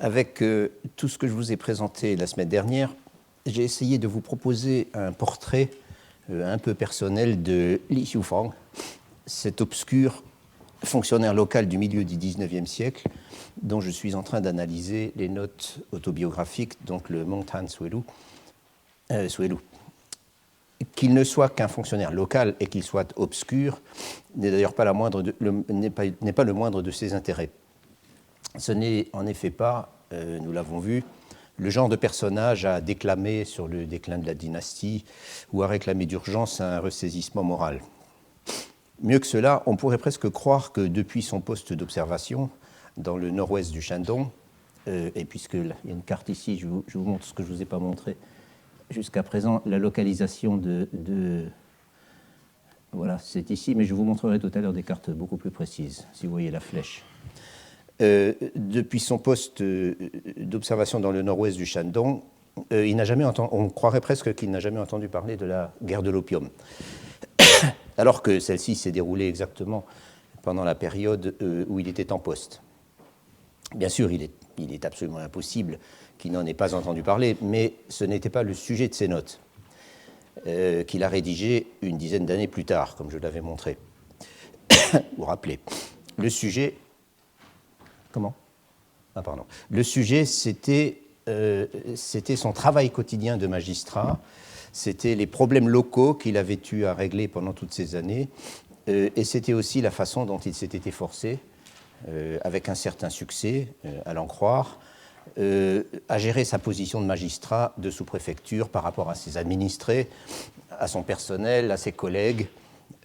Avec tout ce que je vous ai présenté la semaine dernière, j'ai essayé de vous proposer un portrait un peu personnel de Li Xiufang, cet obscur fonctionnaire local du milieu du XIXe siècle, dont je suis en train d'analyser les notes autobiographiques, donc le Mengtan Suelu. Qu'il ne soit qu'un fonctionnaire local et qu'il soit obscur n'est d'ailleurs pas, n'est pas le moindre de ses intérêts. Ce n'est en effet pas, nous l'avons vu, le genre de personnage à déclamer sur le déclin de la dynastie ou à réclamer d'urgence un ressaisissement moral. Mieux que cela, on pourrait presque croire que depuis son poste d'observation dans le nord-ouest du Shandong, et puisqu'il y a une carte ici, je vous montre ce que je ne vous ai pas montré jusqu'à présent, la localisation voilà, c'est ici, mais je vous montrerai tout à l'heure des cartes beaucoup plus précises, si vous voyez la flèche. Depuis son poste d'observation dans le nord-ouest du Shandong, il n'a jamais on croirait presque qu'il n'a jamais entendu parler de la guerre de l'opium, alors que celle-ci s'est déroulée exactement pendant la période où il était en poste. Bien sûr, il est absolument impossible qu'il n'en ait pas entendu parler, mais ce n'était pas le sujet de ses notes, qu'il a rédigées une dizaine d'années plus tard, comme je l'avais montré. Vous vous rappelez. Le sujet... Comment ? Ah, pardon. Le sujet, c'était son travail quotidien de magistrat, c'était les problèmes locaux qu'il avait eu à régler pendant toutes ces années, et c'était aussi la façon dont il s'était efforcé, avec un certain succès, à l'en croire, à gérer sa position de magistrat de sous-préfecture par rapport à ses administrés, à son personnel, à ses collègues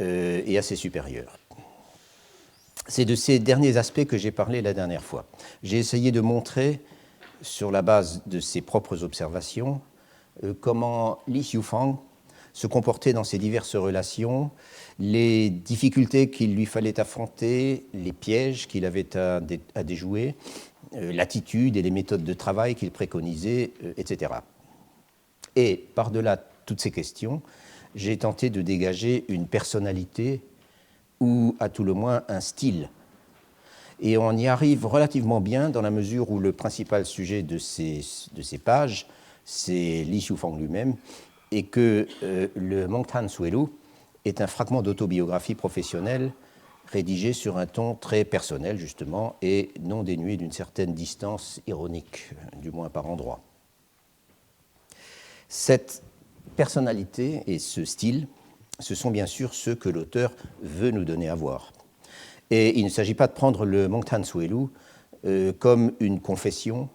et à ses supérieurs. C'est de ces derniers aspects que j'ai parlé la dernière fois. J'ai essayé de montrer, sur la base de ses propres observations, comment Li Xiufang se comportait dans ses diverses relations, les difficultés qu'il lui fallait affronter, les pièges qu'il avait à déjouer, l'attitude et les méthodes de travail qu'il préconisait, etc. Et par-delà toutes ces questions, j'ai tenté de dégager une personnalité ou à tout le moins un style. Et on y arrive relativement bien dans la mesure où le principal sujet de ces pages, c'est Li Xiufang lui-même, et que le Mengtan Suelu est un fragment d'autobiographie professionnelle rédigé sur un ton très personnel, justement, et non dénué d'une certaine distance ironique, du moins par endroits. Cette personnalité et ce style, ce sont bien sûr ceux que l'auteur veut nous donner à voir. Et il ne s'agit pas de prendre le Mengtan Suelu comme une confession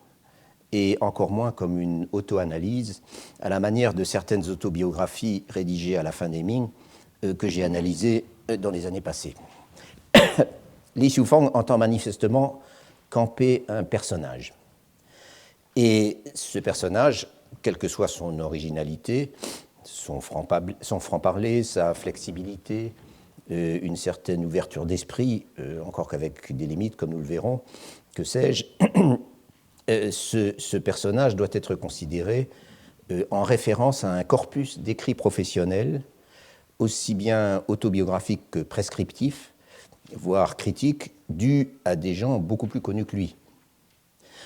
et encore moins comme une auto-analyse à la manière de certaines autobiographies rédigées à la fin des Ming que j'ai analysées dans les années passées. Li Xiufang entend manifestement camper un personnage. Et ce personnage, quelle que soit son originalité, son franc-parler, sa flexibilité, une certaine ouverture d'esprit, encore qu'avec des limites, comme nous le verrons, que sais-je, ce personnage doit être considéré en référence à un corpus d'écrits professionnels, aussi bien autobiographiques que prescriptifs, voire critiques, dus à des gens beaucoup plus connus que lui.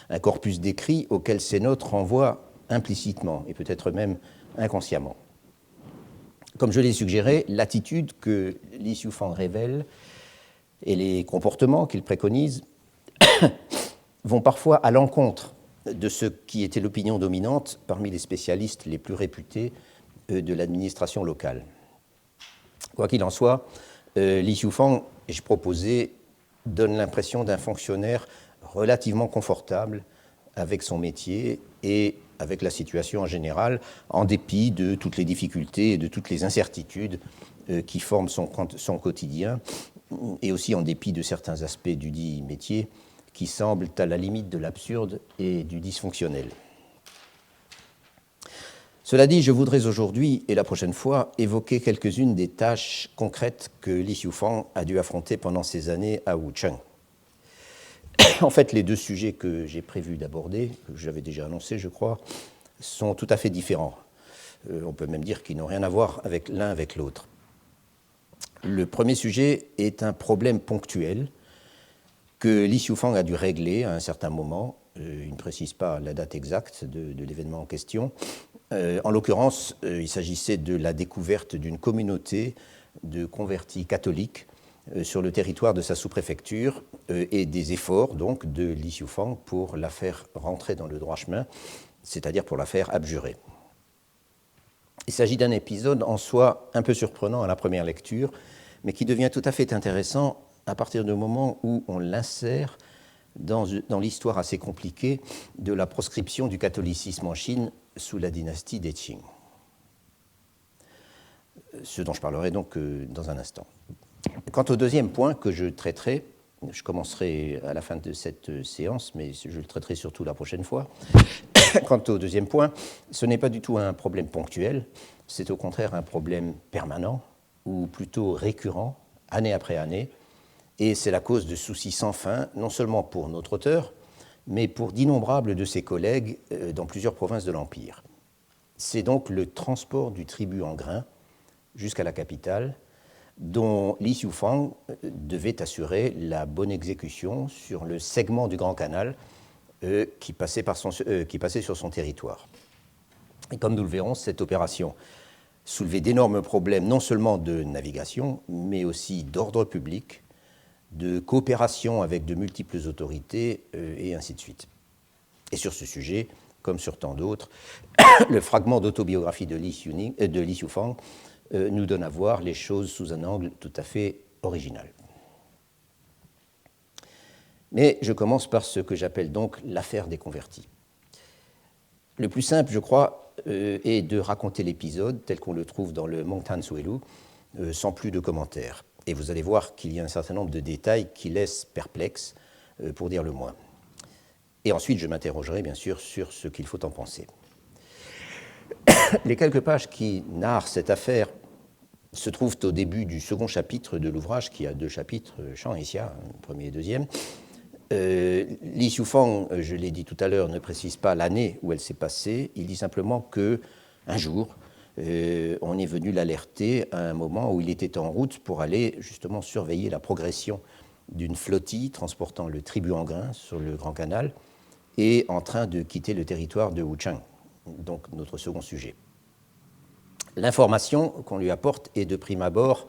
Un corpus d'écrits auquel ces notes renvoient implicitement, et peut-être même inconsciemment. Comme je l'ai suggéré, l'attitude que Li Xiufang révèle et les comportements qu'il préconise vont parfois à l'encontre de ce qui était l'opinion dominante parmi les spécialistes les plus réputés de l'administration locale. Quoi qu'il en soit, Li Xiufang, ai-je proposé, donne l'impression d'un fonctionnaire relativement confortable avec son métier et avec la situation en général, en dépit de toutes les difficultés et de toutes les incertitudes qui forment son quotidien, et aussi en dépit de certains aspects du dit métier qui semblent à la limite de l'absurde et du dysfonctionnel. Cela dit, je voudrais aujourd'hui et la prochaine fois évoquer quelques-unes des tâches concrètes que Li Xiufang a dû affronter pendant ces années à Wuchang. En fait, les deux sujets que j'ai prévu d'aborder, que j'avais déjà annoncé, je crois, sont tout à fait différents. On peut même dire qu'ils n'ont rien à voir avec l'un avec l'autre. Le premier sujet est un problème ponctuel que Li Xiufang a dû régler à un certain moment. Il ne précise pas la date exacte de l'événement en question. En l'occurrence, il s'agissait de la découverte d'une communauté de convertis catholiques sur le territoire de sa sous-préfecture et des efforts donc de Li Xiufang pour la faire rentrer dans le droit chemin, c'est-à-dire pour la faire abjurer. Il s'agit d'un épisode en soi un peu surprenant à la première lecture, mais qui devient tout à fait intéressant à partir du moment où on l'insère dans l'histoire assez compliquée de la proscription du catholicisme en Chine sous la dynastie des Qing. Ce dont je parlerai donc dans un instant. Quant au deuxième point que je traiterai, je commencerai à la fin de cette séance, mais je le traiterai surtout la prochaine fois. Quant au deuxième point, ce n'est pas du tout un problème ponctuel, c'est au contraire un problème permanent, ou plutôt récurrent, année après année, et c'est la cause de soucis sans fin, non seulement pour notre auteur, mais pour d'innombrables de ses collègues dans plusieurs provinces de l'Empire. C'est donc le transport du tribut en grains jusqu'à la capitale, dont Li Xiufang devait assurer la bonne exécution sur le segment du Grand Canal qui passait sur son territoire. Et comme nous le verrons, cette opération soulevait d'énormes problèmes, non seulement de navigation, mais aussi d'ordre public, de coopération avec de multiples autorités, et ainsi de suite. Et sur ce sujet, comme sur tant d'autres, le fragment d'autobiographie de Li Xiufang nous donne à voir les choses sous un angle tout à fait original. Mais je commence par ce que j'appelle donc l'affaire des convertis. Le plus simple, je crois, est de raconter l'épisode tel qu'on le trouve dans le Mongtan Suelu, sans plus de commentaires. Et vous allez voir qu'il y a un certain nombre de détails qui laissent perplexe, pour dire le moins. Et ensuite, je m'interrogerai bien sûr sur ce qu'il faut en penser. Les quelques pages qui narrent cette affaire se trouvent au début du second chapitre de l'ouvrage, qui a 2 chapitres, Shang et Xia, premier et deuxième. Li Xiufang, je l'ai dit tout à l'heure, ne précise pas l'année où elle s'est passée. Il dit simplement qu'un jour, on est venu l'alerter à un moment où il était en route pour aller justement surveiller la progression d'une flottille transportant le tribut en grains sur le Grand Canal et en train de quitter le territoire de Wuchang, donc notre second sujet. L'information qu'on lui apporte est de prime abord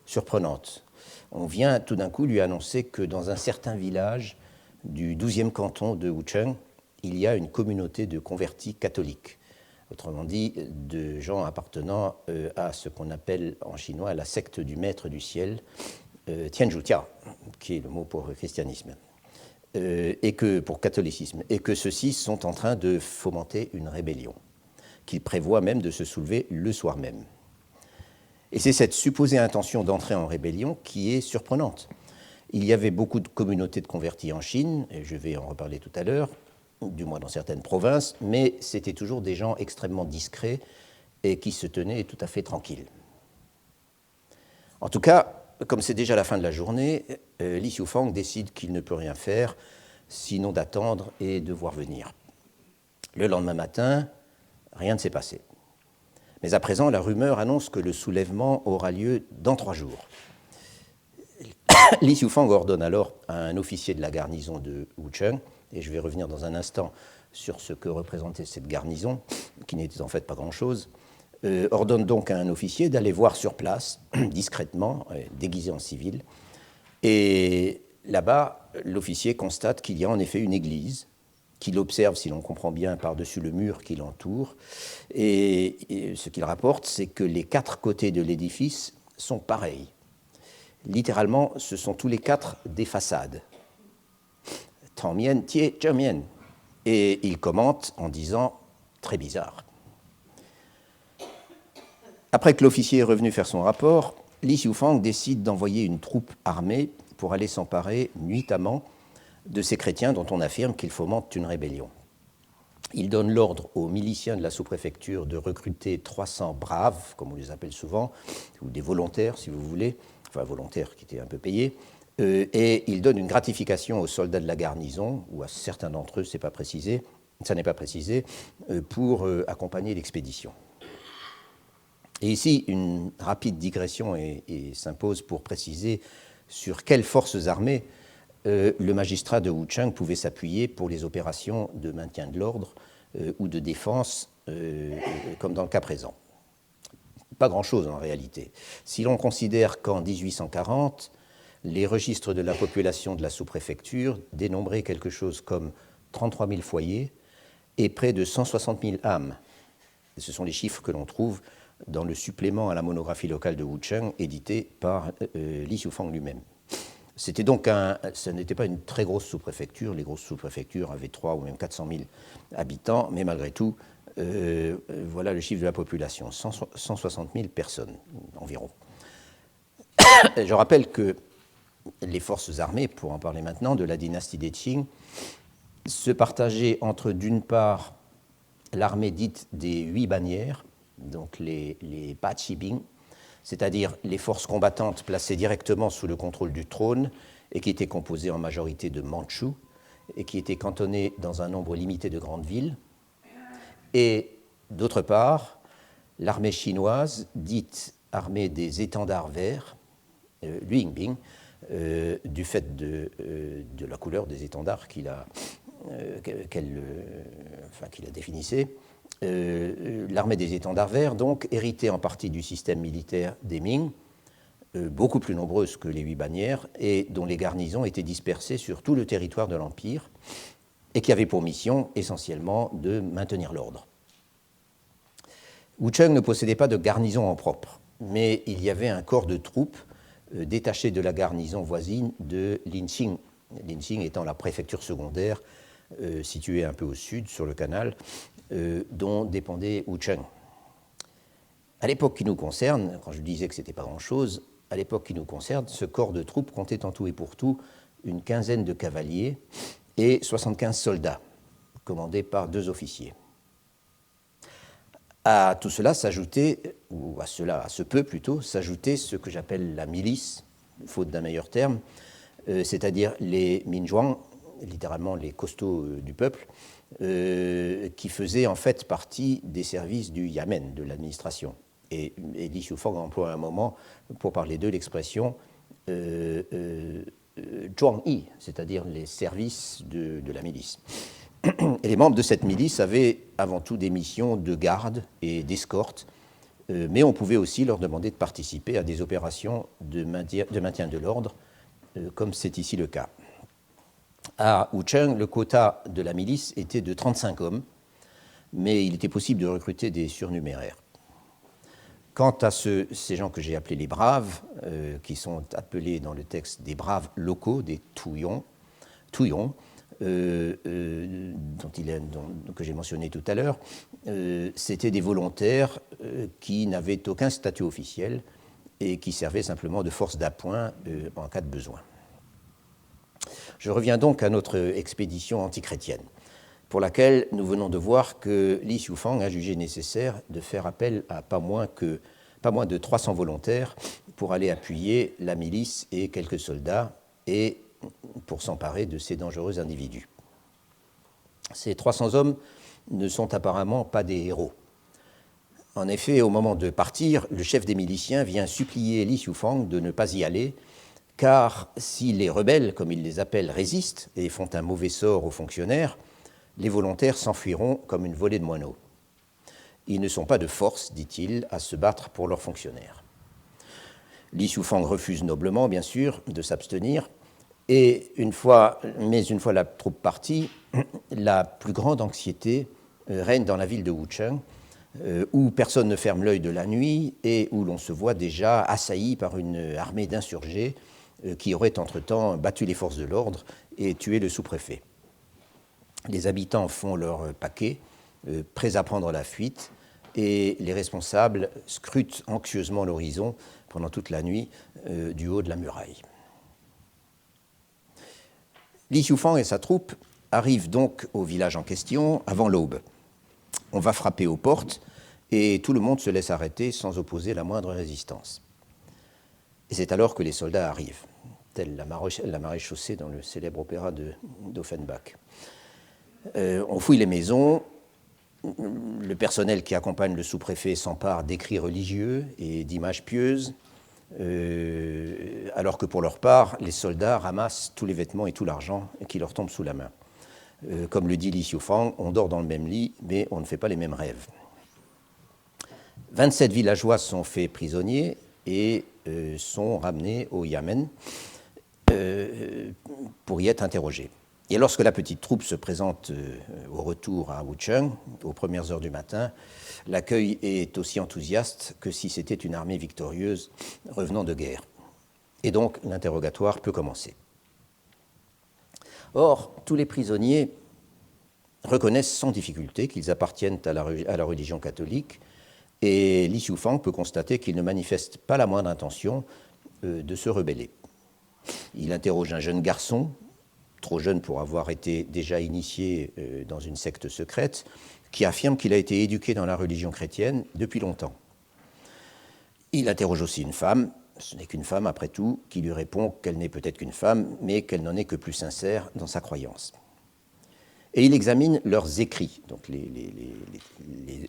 surprenante. On vient tout d'un coup lui annoncer que dans un certain village du 12e canton de Wuchang, il y a une communauté de convertis catholiques, autrement dit de gens appartenant à ce qu'on appelle en chinois la secte du Maître du Ciel, Tianzhutia, qui est le mot pour christianisme, et que pour catholicisme, et que ceux-ci sont en train de fomenter une rébellion, qu'ils prévoient même de se soulever le soir même. Et c'est cette supposée intention d'entrer en rébellion qui est surprenante. Il y avait beaucoup de communautés de convertis en Chine, et je vais en reparler tout à l'heure, du moins dans certaines provinces, mais c'était toujours des gens extrêmement discrets et qui se tenaient tout à fait tranquilles. En tout cas, comme c'est déjà la fin de la journée, Li Xiufang décide qu'il ne peut rien faire, sinon d'attendre et de voir venir. Le lendemain matin, rien ne s'est passé. Mais à présent, la rumeur annonce que le soulèvement aura lieu dans 3 jours. Li Xiufang ordonne alors à un officier de la garnison de Wuchang, et je vais revenir dans un instant sur ce que représentait cette garnison, qui n'était en fait pas grand-chose, ordonne donc à un officier d'aller voir sur place, discrètement, déguisé en civil. Et là-bas, l'officier constate qu'il y a en effet une église, qu'il observe, si l'on comprend bien, par-dessus le mur qui l'entoure. Et ce qu'il rapporte, c'est que les 4 côtés de l'édifice sont pareils. Littéralement, ce sont tous les 4 des façades. Tang mian, tie, zhe mian. Et il commente en disant « très bizarre ». Après que l'officier est revenu faire son rapport, Li Xiufang décide d'envoyer une troupe armée pour aller s'emparer nuitamment de ces chrétiens dont on affirme qu'ils fomentent une rébellion. Il donne l'ordre aux miliciens de la sous-préfecture de recruter 300 braves, comme on les appelle souvent, ou des volontaires si vous voulez, enfin volontaires qui étaient un peu payés, et il donne une gratification aux soldats de la garnison, ou à certains d'entre eux, ça n'est pas précisé, pour accompagner l'expédition. Et ici, une rapide digression s'impose pour préciser sur quelles forces armées le magistrat de Wuchang pouvait s'appuyer pour les opérations de maintien de l'ordre ou de défense, comme dans le cas présent. Pas grand-chose en réalité. Si l'on considère qu'en 1840, les registres de la population de la sous-préfecture dénombraient quelque chose comme 33 000 foyers et près de 160 000 âmes. Et ce sont les chiffres que l'on trouve dans le supplément à la monographie locale de Wuchang, édité par Li Xiufang lui-même. C'était donc ce n'était pas une très grosse sous-préfecture. Les grosses sous-préfectures avaient 3 ou même 400 000 habitants, mais malgré tout, voilà le chiffre de la population, 160 000 personnes environ. Je rappelle que les forces armées, pour en parler maintenant, de la dynastie des Qing, se partageaient entre, d'une part, l'armée dite des 8 bannières, donc les Bachibing, c'est-à-dire les forces combattantes placées directement sous le contrôle du trône et qui étaient composées en majorité de Mandchous et qui étaient cantonnées dans un nombre limité de grandes villes, et d'autre part, l'armée chinoise, dite armée des étendards verts, Luingbing, du fait de la couleur des étendards qu'il a définissait, l'armée des étendards verts, donc, héritée en partie du système militaire des Ming, beaucoup plus nombreuse que les 8 bannières, et dont les garnisons étaient dispersées sur tout le territoire de l'Empire, et qui avait pour mission essentiellement de maintenir l'ordre. Wuchang ne possédait pas de garnison en propre, mais il y avait un corps de troupes détaché de la garnison voisine de Linqing, Linqing étant la préfecture secondaire située un peu au sud, sur le canal, dont dépendait Wuchang. À l'époque qui nous concerne, quand je disais que ce n'était pas grand-chose, à l'époque qui nous concerne, ce corps de troupes comptait en tout et pour tout une quinzaine de cavaliers et 75 soldats, commandés par 2 officiers. À tout cela s'ajoutait, ou à ce peu plutôt, s'ajoutait ce que j'appelle la milice, faute d'un meilleur terme, c'est-à-dire les Minzhuang, littéralement les costauds du peuple, qui faisaient en fait partie des services du Yamen, de l'administration. Et Li Xiufang emploie un moment, pour parler d'eux, l'expression Zhuangyi, c'est-à-dire les services de la milice. Et les membres de cette milice avaient avant tout des missions de garde et d'escorte, mais on pouvait aussi leur demander de participer à des opérations de maintien de l'ordre, comme c'est ici le cas. À Wuchang, le quota de la milice était de 35 hommes, mais il était possible de recruter des surnuméraires. Quant à ces gens que j'ai appelés les braves, qui sont appelés dans le texte des braves locaux, des Tuyong, que j'ai mentionné tout à l'heure, c'était des volontaires qui n'avaient aucun statut officiel et qui servaient simplement de force d'appoint en cas de besoin. Je reviens donc à notre expédition antichrétienne, pour laquelle nous venons de voir que Li Xiufang a jugé nécessaire de faire appel à pas moins de 300 volontaires pour aller appuyer la milice et quelques soldats et pour s'emparer de ces dangereux individus. Ces 300 hommes ne sont apparemment pas des héros. En effet, au moment de partir, le chef des miliciens vient supplier Li Xiufang de ne pas y aller, car si les rebelles, comme il les appelle, résistent et font un mauvais sort aux fonctionnaires, les volontaires s'enfuiront comme une volée de moineaux. Ils ne sont pas de force, dit-il, à se battre pour leurs fonctionnaires. Li Xiufang refuse noblement, bien sûr, de s'abstenir, et une fois la troupe partie, la plus grande anxiété règne dans la ville de Wuchang, où personne ne ferme l'œil de la nuit et où l'on se voit déjà assailli par une armée d'insurgés qui auraient entre-temps battu les forces de l'ordre et tué le sous-préfet. Les habitants font leur paquet, prêts à prendre la fuite, et les responsables scrutent anxieusement l'horizon pendant toute la nuit du haut de la muraille. Li Xiufang et sa troupe arrivent donc au village en question avant l'aube. On va frapper aux portes et tout le monde se laisse arrêter sans opposer la moindre résistance. Et c'est alors que les soldats arrivent, telle la maréchaussée dans le célèbre opéra d'Offenbach. On fouille les maisons, le personnel qui accompagne le sous-préfet s'empare d'écrits religieux et d'images pieuses, alors que pour leur part, les soldats ramassent tous les vêtements et tout l'argent qui leur tombent sous la main. Comme le dit Li Xiufang, on dort dans le même lit, mais on ne fait pas les mêmes rêves. 27 villageois sont faits prisonniers et sont ramenés au Yamen pour y être interrogés. Et lorsque la petite troupe se présente au retour à Wucheng, aux premières heures du matin, l'accueil est aussi enthousiaste que si c'était une armée victorieuse revenant de guerre. Et donc l'interrogatoire peut commencer. Or, tous les prisonniers reconnaissent sans difficulté qu'ils appartiennent à la religion catholique, et Li Xiufang peut constater qu'ils ne manifestent pas la moindre intention de se rebeller. Il interroge un jeune garçon, trop jeune pour avoir été déjà initié dans une secte secrète, qui affirme qu'il a été éduqué dans la religion chrétienne depuis longtemps. Il interroge aussi une femme, ce n'est qu'une femme après tout, qui lui répond qu'elle n'est peut-être qu'une femme, mais qu'elle n'en est que plus sincère dans sa croyance. Et il examine leurs écrits, donc les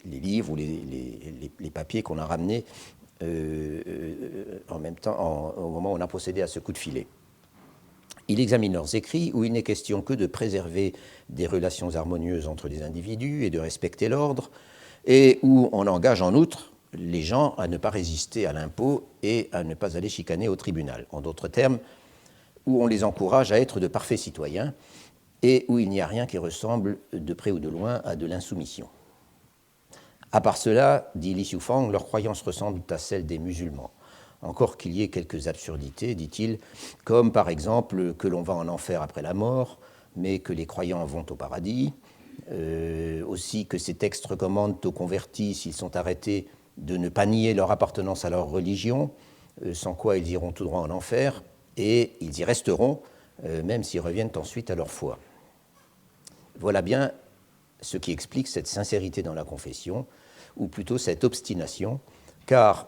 livres ou les papiers qu'on a ramenés en même temps, au moment où on a procédé à ce coup de filet. Il examine leurs écrits où il n'est question que de préserver des relations harmonieuses entre les individus et de respecter l'ordre, et où on engage en outre les gens à ne pas résister à l'impôt et à ne pas aller chicaner au tribunal. En d'autres termes, où on les encourage à être de parfaits citoyens et où il n'y a rien qui ressemble de près ou de loin à de l'insoumission. À part cela, dit Li Xiufang, leurs croyances ressemblent à celles des musulmans. Encore qu'il y ait quelques absurdités, dit-il, comme par exemple que l'on va en enfer après la mort, mais que les croyants vont au paradis, aussi que ces textes recommandent aux convertis, s'ils sont arrêtés, de ne pas nier leur appartenance à leur religion, sans quoi ils iront tout droit en enfer, et ils y resteront, même s'ils reviennent ensuite à leur foi. Voilà bien ce qui explique cette sincérité dans la confession, ou plutôt cette obstination, car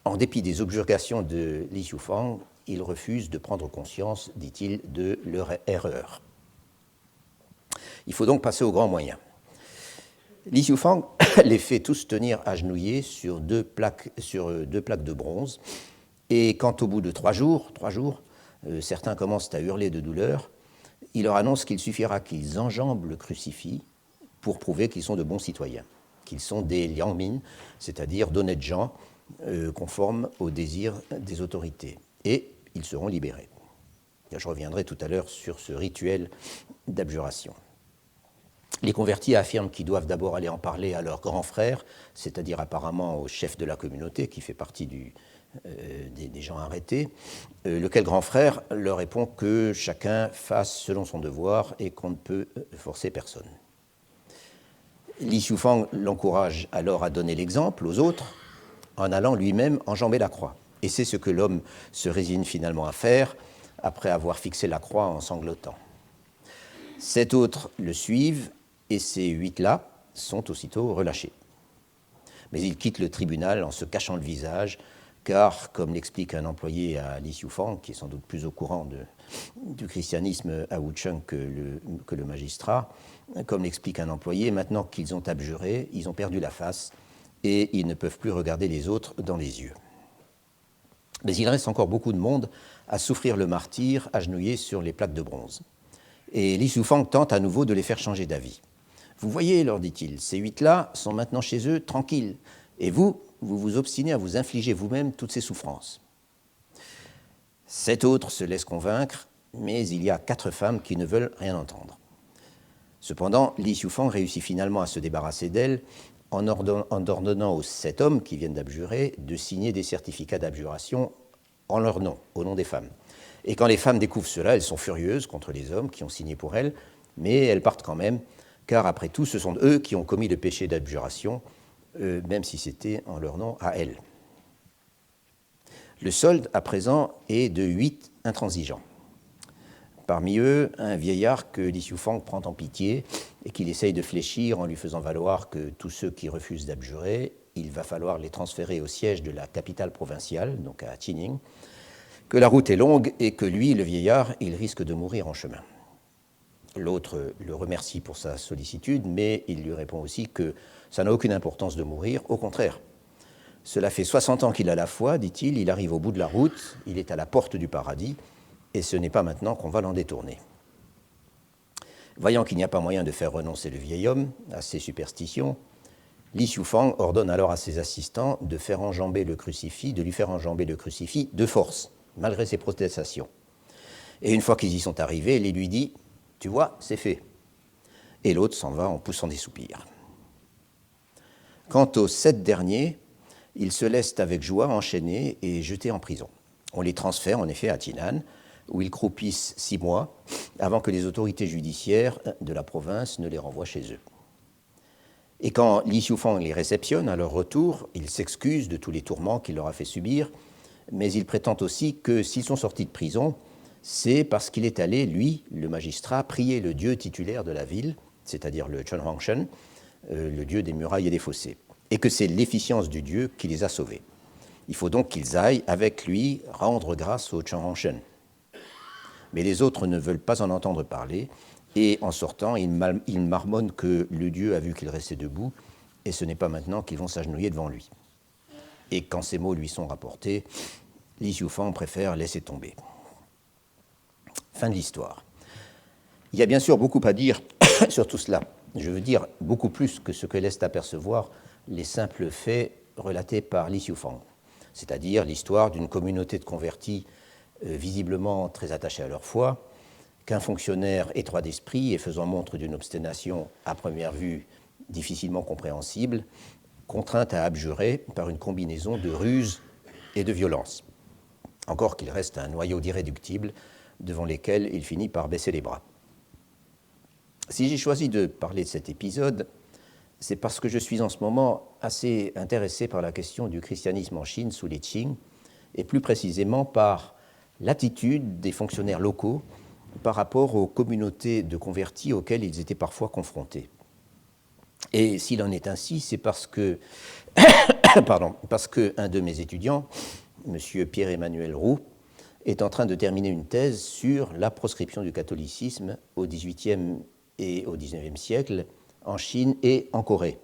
en dépit des objurgations de Li Xiufang, ils refusent de prendre conscience, dit-il, de leur erreur. Il faut donc passer aux grands moyens. Li Xiufang les fait tous tenir agenouillés sur deux plaques de bronze, et quand au bout de 3 jours, certains commencent à hurler de douleur, il leur annonce qu'il suffira qu'ils enjambent le crucifix pour prouver qu'ils sont de bons citoyens, qu'ils sont des liangmin, c'est-à-dire d'honnêtes gens, conformes aux désirs des autorités, et ils seront libérés. Je reviendrai tout à l'heure sur ce rituel d'abjuration. Les convertis affirment qu'ils doivent d'abord aller en parler à leur grand frère, c'est-à-dire apparemment au chef de la communauté qui fait partie des gens arrêtés, lequel grand frère leur répond que chacun fasse selon son devoir et qu'on ne peut forcer personne. Li Xiufang l'encourage alors à donner l'exemple aux autres en allant lui-même enjamber la croix. Et c'est ce que l'homme se résigne finalement à faire après avoir fixé la croix en sanglotant. 7 autres le suivent et ces 8-là sont aussitôt relâchés. Mais ils quittent le tribunal en se cachant le visage, car, comme l'explique un employé à Li Xiufang, qui est sans doute plus au courant du christianisme à Wucheng que le magistrat, comme l'explique un employé, maintenant qu'ils ont abjuré, ils ont perdu la face et ils ne peuvent plus regarder les autres dans les yeux. Mais il reste encore beaucoup de monde à souffrir le martyre agenouillé sur les plaques de bronze. Et Li Xiufang tente à nouveau de les faire changer d'avis. « Vous voyez, leur dit-il, ces 8-là sont maintenant chez eux tranquilles, et vous vous obstinez à vous infliger vous-même toutes ces souffrances. » 7 autres se laissent convaincre, mais il y a 4 femmes qui ne veulent rien entendre. Cependant, Li Xiufang réussit finalement à se débarrasser d'elles en ordonnant aux 7 hommes qui viennent d'abjurer de signer des certificats d'abjuration en leur nom, au nom des femmes. Et quand les femmes découvrent cela, elles sont furieuses contre les hommes qui ont signé pour elles, mais elles partent quand même, car après tout, ce sont eux qui ont commis le péché d'abjuration, même si c'était en leur nom à elles. Le solde, à présent, est de 8 intransigeants. Parmi eux, un vieillard que Li Xiufang prend en pitié et qu'il essaye de fléchir en lui faisant valoir que tous ceux qui refusent d'abjurer, il va falloir les transférer au siège de la capitale provinciale, donc à Tining, que la route est longue et que lui, le vieillard, il risque de mourir en chemin. L'autre le remercie pour sa sollicitude, mais il lui répond aussi que ça n'a aucune importance de mourir, au contraire. Cela fait 60 ans qu'il a la foi, dit-il, il arrive au bout de la route, il est à la porte du paradis, et ce n'est pas maintenant qu'on va l'en détourner. Voyant qu'il n'y a pas moyen de faire renoncer le vieil homme à ses superstitions, Li Xiufang ordonne alors à ses assistants de lui faire enjamber le crucifix de force, malgré ses protestations. Et une fois qu'ils y sont arrivés, Li lui dit « Tu vois, c'est fait ». Et l'autre s'en va en poussant des soupirs. Quant aux 7 derniers, ils se laissent avec joie enchaîner et jeter en prison. On les transfère en effet à Jinan, où ils croupissent 6 mois avant que les autorités judiciaires de la province ne les renvoient chez eux. Et quand Li Xiufang les réceptionne à leur retour, il s'excuse de tous les tourments qu'il leur a fait subir, mais il prétend aussi que s'ils sont sortis de prison, c'est parce qu'il est allé, lui, le magistrat, prier le dieu titulaire de la ville, c'est-à-dire le Chen Huangshen, le dieu des murailles et des fossés, et que c'est l'efficience du dieu qui les a sauvés. Il faut donc qu'ils aillent avec lui rendre grâce au Chen Huangshen. Mais les autres ne veulent pas en entendre parler, et en sortant, ils marmonnent que le dieu a vu qu'ils restaient debout, et ce n'est pas maintenant qu'ils vont s'agenouiller devant lui. Et quand ces mots lui sont rapportés, Li Xiufang préfère laisser tomber. Fin de l'histoire. Il y a bien sûr beaucoup à dire sur tout cela. Je veux dire beaucoup plus que ce que laissent apercevoir les simples faits relatés par Li Xiufang, c'est-à-dire l'histoire d'une communauté de convertis visiblement très attachés à leur foi, qu'un fonctionnaire étroit d'esprit et faisant montre d'une obstination à première vue difficilement compréhensible, contraint à abjurer par une combinaison de ruse et de violence. Encore qu'il reste un noyau d'irréductibles devant lesquels il finit par baisser les bras. Si j'ai choisi de parler de cet épisode, c'est parce que je suis en ce moment assez intéressé par la question du christianisme en Chine sous les Qing, et plus précisément par l'attitude des fonctionnaires locaux par rapport aux communautés de convertis auxquelles ils étaient parfois confrontés. Et s'il en est ainsi, c'est parce que un de mes étudiants, M. Pierre-Emmanuel Roux, est en train de terminer une thèse sur la proscription du catholicisme au XVIIIe et au XIXe siècle en Chine et en Corée,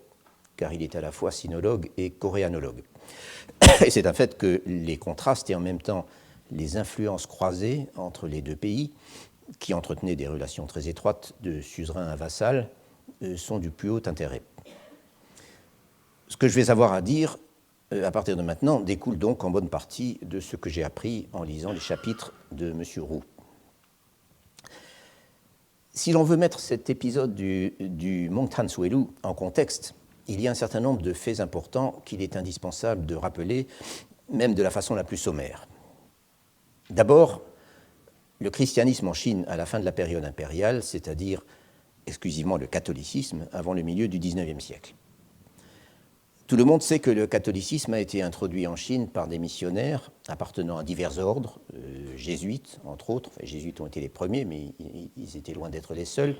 car il est à la fois sinologue et coréanologue. Et c'est un fait que les contrastes et en même temps les influences croisées entre les deux pays, qui entretenaient des relations très étroites de suzerain à vassal, sont du plus haut intérêt. Ce que je vais avoir à dire à partir de maintenant découle donc en bonne partie de ce que j'ai appris en lisant les chapitres de M. Roux. Si l'on veut mettre cet épisode du Mont Tansuelu en contexte, il y a un certain nombre de faits importants qu'il est indispensable de rappeler, même de la façon la plus sommaire. D'abord, le christianisme en Chine à la fin de la période impériale, c'est-à-dire exclusivement le catholicisme, avant le milieu du XIXe siècle. Tout le monde sait que le catholicisme a été introduit en Chine par des missionnaires appartenant à divers ordres, jésuites entre autres, enfin, les jésuites ont été les premiers, mais ils étaient loin d'être les seuls,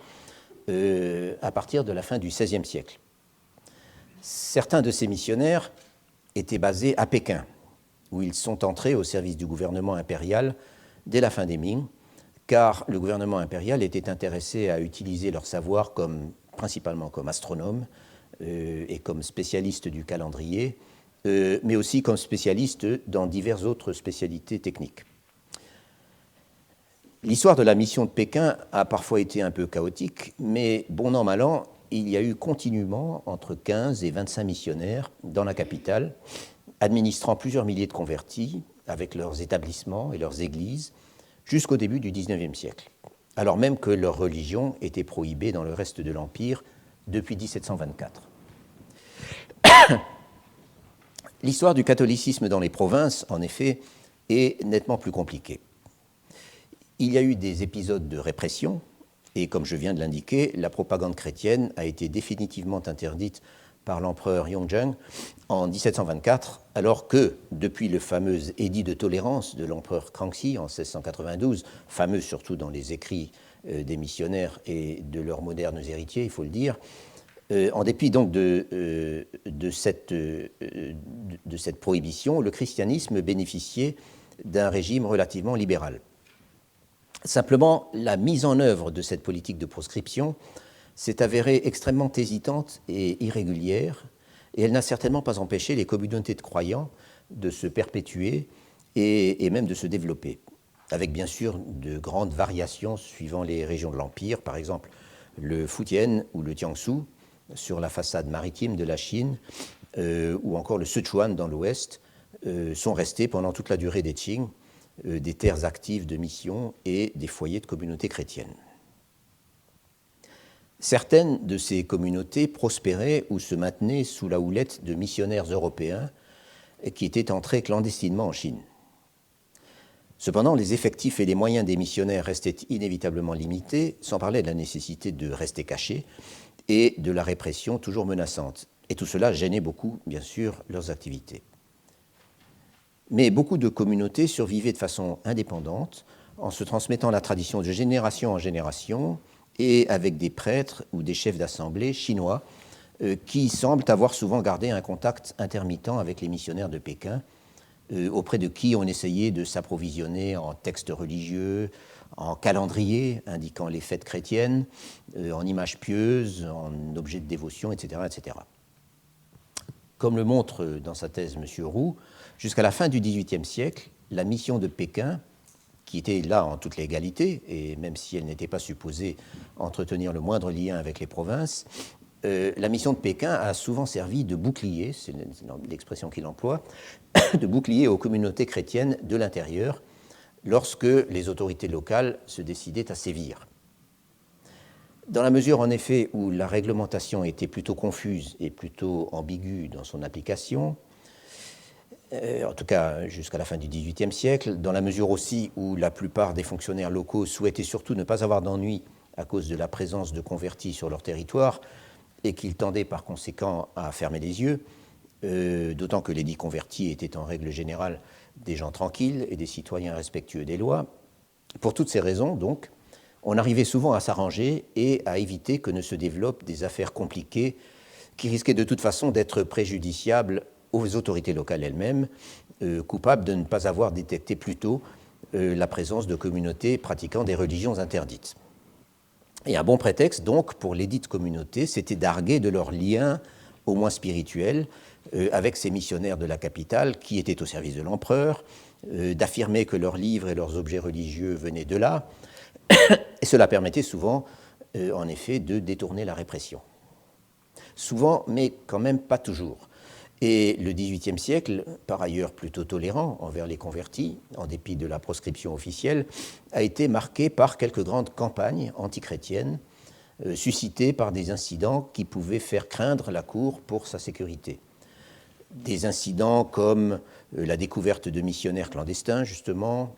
à partir de la fin du XVIe siècle. Certains de ces missionnaires étaient basés à Pékin, où ils sont entrés au service du gouvernement impérial dès la fin des Ming, car le gouvernement impérial était intéressé à utiliser leur savoir principalement comme astronomes et comme spécialistes du calendrier, mais aussi comme spécialistes dans diverses autres spécialités techniques. L'histoire de la mission de Pékin a parfois été un peu chaotique, mais bon an, mal an, il y a eu continuellement entre 15 et 25 missionnaires dans la capitale, administrant plusieurs milliers de convertis avec leurs établissements et leurs églises jusqu'au début du XIXe siècle, alors même que leur religion était prohibée dans le reste de l'Empire depuis 1724. L'histoire du catholicisme dans les provinces, en effet, est nettement plus compliquée. Il y a eu des épisodes de répression, et comme je viens de l'indiquer, la propagande chrétienne a été définitivement interdite par l'empereur Yongjang en 1724, alors que, depuis le fameux édit de tolérance de l'empereur Kangxi en 1692, fameux surtout dans les écrits des missionnaires et de leurs modernes héritiers, il faut le dire, en dépit donc de cette prohibition, le christianisme bénéficiait d'un régime relativement libéral. Simplement, la mise en œuvre de cette politique de proscription s'est avérée extrêmement hésitante et irrégulière, et elle n'a certainement pas empêché les communautés de croyants de se perpétuer et même de se développer, avec bien sûr de grandes variations suivant les régions de l'Empire. Par exemple, le Fujian ou le Jiangsu sur la façade maritime de la Chine, ou encore le Sichuan dans l'ouest, sont restés pendant toute la durée des Qing des terres actives de mission et des foyers de communautés chrétiennes. Certaines de ces communautés prospéraient ou se maintenaient sous la houlette de missionnaires européens qui étaient entrés clandestinement en Chine. Cependant, les effectifs et les moyens des missionnaires restaient inévitablement limités, sans parler de la nécessité de rester cachés et de la répression toujours menaçante. Et tout cela gênait beaucoup, bien sûr, leurs activités. Mais beaucoup de communautés survivaient de façon indépendante, en se transmettant la tradition de génération en génération, et avec des prêtres ou des chefs d'assemblée chinois qui semblent avoir souvent gardé un contact intermittent avec les missionnaires de Pékin, auprès de qui on essayait de s'approvisionner en textes religieux, en calendriers indiquant les fêtes chrétiennes, en images pieuses, en objets de dévotion, etc., etc. Comme le montre dans sa thèse M. Roux, jusqu'à la fin du XVIIIe siècle, la mission de Pékin, qui était là en toute légalité, et même si elle n'était pas supposée entretenir le moindre lien avec les provinces, la mission de Pékin a souvent servi de bouclier, c'est l'expression qu'il emploie, de bouclier aux communautés chrétiennes de l'intérieur lorsque les autorités locales se décidaient à sévir. Dans la mesure, en effet, où la réglementation était plutôt confuse et plutôt ambiguë dans son application, en tout cas jusqu'à la fin du XVIIIe siècle, dans la mesure aussi où la plupart des fonctionnaires locaux souhaitaient surtout ne pas avoir d'ennui à cause de la présence de convertis sur leur territoire et qu'ils tendaient par conséquent à fermer les yeux, d'autant que les dits convertis étaient en règle générale des gens tranquilles et des citoyens respectueux des lois. Pour toutes ces raisons, donc, on arrivait souvent à s'arranger et à éviter que ne se développent des affaires compliquées qui risquaient de toute façon d'être préjudiciables aux autorités locales elles-mêmes, coupables de ne pas avoir détecté plus tôt la présence de communautés pratiquant des religions interdites. Et un bon prétexte, donc, pour les dites communautés, c'était d'arguer de leurs liens, au moins spirituels, avec ces missionnaires de la capitale qui étaient au service de l'empereur, d'affirmer que leurs livres et leurs objets religieux venaient de là, et cela permettait souvent, en effet, de détourner la répression. Souvent, mais quand même pas toujours. Et le XVIIIe siècle, par ailleurs plutôt tolérant envers les convertis, en dépit de la proscription officielle, a été marqué par quelques grandes campagnes antichrétiennes, suscitées par des incidents qui pouvaient faire craindre la cour pour sa sécurité. Des incidents comme la découverte de missionnaires clandestins, justement,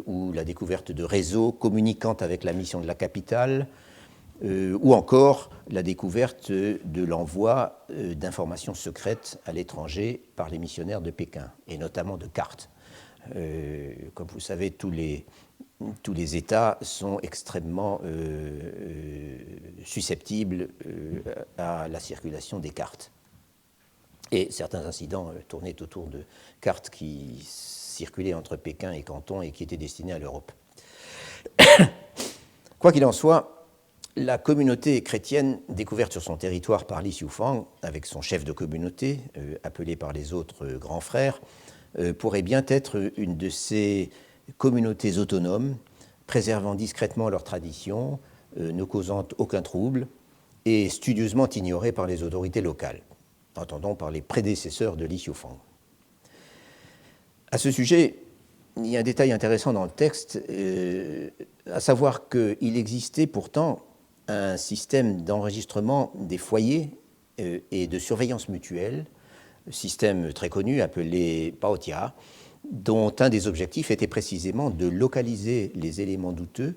ou la découverte de réseaux communiquant avec la mission de la capitale, ou encore la découverte de l'envoi d'informations secrètes à l'étranger par les missionnaires de Pékin, et notamment de cartes. Comme vous savez, tous les États sont extrêmement susceptibles à la circulation des cartes. Et certains incidents tournaient autour de cartes qui circulaient entre Pékin et Canton et qui étaient destinées à l'Europe. Quoi qu'il en soit, la communauté chrétienne découverte sur son territoire par Li Xiufang, avec son chef de communauté, appelé par les autres grands frères, pourrait bien être une de ces communautés autonomes, préservant discrètement leurs traditions, ne causant aucun trouble, et studieusement ignorée par les autorités locales, entendons par les prédécesseurs de Li Xiufang. À ce sujet, il y a un détail intéressant dans le texte, à savoir qu'il existait pourtant un système d'enregistrement des foyers et de surveillance mutuelle, système très connu appelé Baotia, dont un des objectifs était précisément de localiser les éléments douteux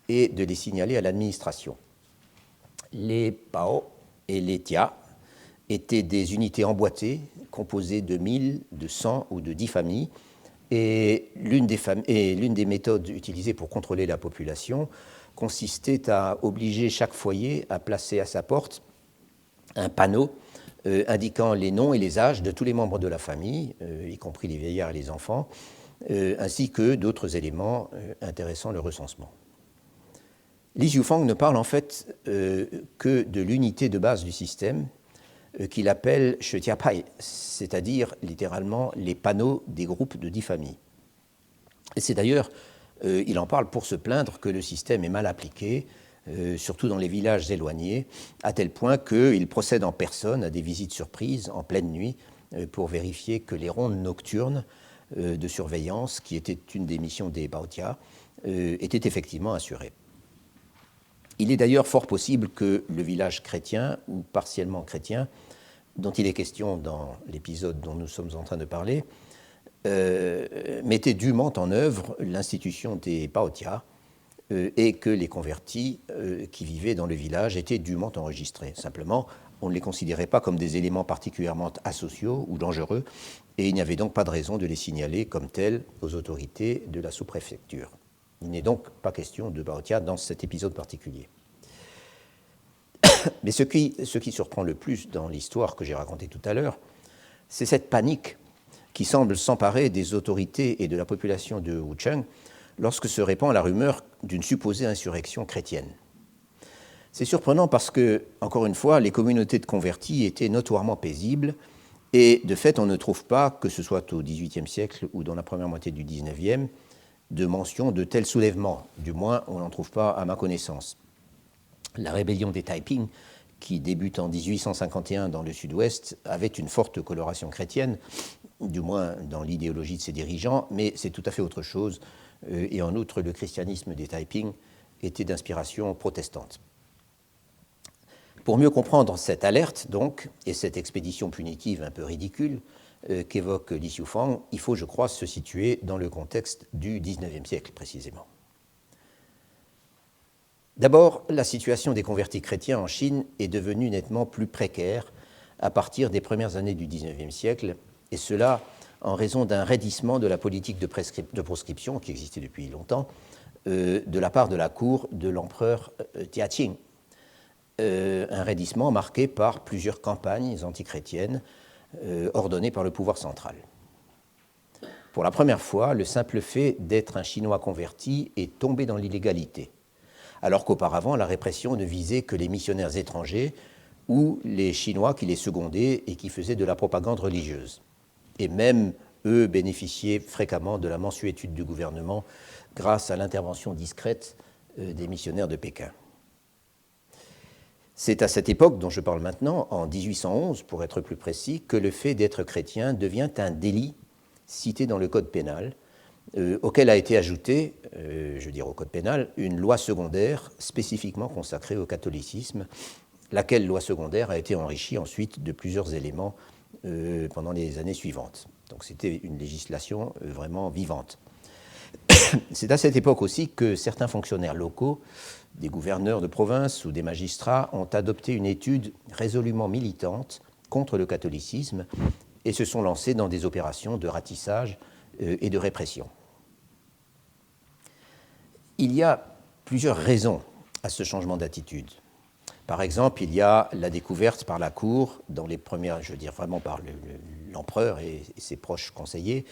et de les signaler à l'administration. Les Bao et les Tia étaient des unités emboîtées composées de 1000, de 100 ou de 10 familles, et l'une des méthodes utilisées pour contrôler la population consistait à obliger chaque foyer à placer à sa porte un panneau indiquant les noms et les âges de tous les membres de la famille, y compris les vieillards et les enfants, ainsi que d'autres éléments intéressant le recensement. Li Xiufang ne parle en fait que de l'unité de base du système, qu'il appelle Shetiapai, c'est-à-dire littéralement les panneaux des groupes de 10 familles. Et c'est d'ailleurs, il en parle pour se plaindre que le système est mal appliqué, surtout dans les villages éloignés, à tel point qu'il procède en personne à des visites surprises en pleine nuit pour vérifier que les rondes nocturnes de surveillance, qui était une des missions des Bautia, étaient effectivement assurées. Il est d'ailleurs fort possible que le village chrétien, ou partiellement chrétien, dont il est question dans l'épisode dont nous sommes en train de parler, mettait dûment en œuvre l'institution des Bautia et que les convertis qui vivaient dans le village étaient dûment enregistrés. Simplement, on ne les considérait pas comme des éléments particulièrement asociaux ou dangereux, et il n'y avait donc pas de raison de les signaler comme tels aux autorités de la sous-préfecture. Il n'est donc pas question de Bautia dans cet épisode particulier. Mais ce qui surprend le plus dans l'histoire que j'ai racontée tout à l'heure, c'est cette panique qui semble s'emparer des autorités et de la population de Wuchang lorsque se répand la rumeur d'une supposée insurrection chrétienne. C'est surprenant parce que, encore une fois, les communautés de convertis étaient notoirement paisibles et, de fait, on ne trouve pas, que ce soit au XVIIIe siècle ou dans la première moitié du XIXe, de mention de tels soulèvements. Du moins, on n'en trouve pas à ma connaissance. La rébellion des Taiping, qui débute en 1851 dans le sud-ouest, avait une forte coloration chrétienne, du moins dans l'idéologie de ses dirigeants, mais c'est tout à fait autre chose. Et en outre, le christianisme des Taiping était d'inspiration protestante. Pour mieux comprendre cette alerte, donc, et cette expédition punitive un peu ridicule qu'évoque Li Xiufang, il faut, je crois, se situer dans le contexte du XIXe siècle, précisément. D'abord, la situation des convertis chrétiens en Chine est devenue nettement plus précaire à partir des premières années du XIXe siècle, et cela en raison d'un raidissement de la politique de proscription qui existait depuis longtemps de la part de la cour de l'empereur Tiaqing. Un raidissement marqué par plusieurs campagnes antichrétiennes ordonnées par le pouvoir central. Pour la première fois, le simple fait d'être un Chinois converti est tombé dans l'illégalité, alors qu'auparavant, la répression ne visait que les missionnaires étrangers ou les Chinois qui les secondaient et qui faisaient de la propagande religieuse. Et même eux bénéficiaient fréquemment de la mansuétude du gouvernement grâce à l'intervention discrète des missionnaires de Pékin. C'est à cette époque dont je parle maintenant, en 1811 pour être plus précis, que le fait d'être chrétien devient un délit cité dans le code pénal, auquel a été ajoutée, au code pénal, une loi secondaire spécifiquement consacrée au catholicisme, laquelle loi secondaire a été enrichie ensuite de plusieurs éléments pendant les années suivantes. Donc c'était une législation vraiment vivante. C'est à cette époque aussi que certains fonctionnaires locaux, des gouverneurs de province ou des magistrats, ont adopté une étude résolument militante contre le catholicisme et se sont lancés dans des opérations de ratissage et de répression. Il y a plusieurs raisons à ce changement d'attitude. Par exemple, il y a la découverte par la cour, dans les premières, vraiment par l'empereur et ses proches conseillers,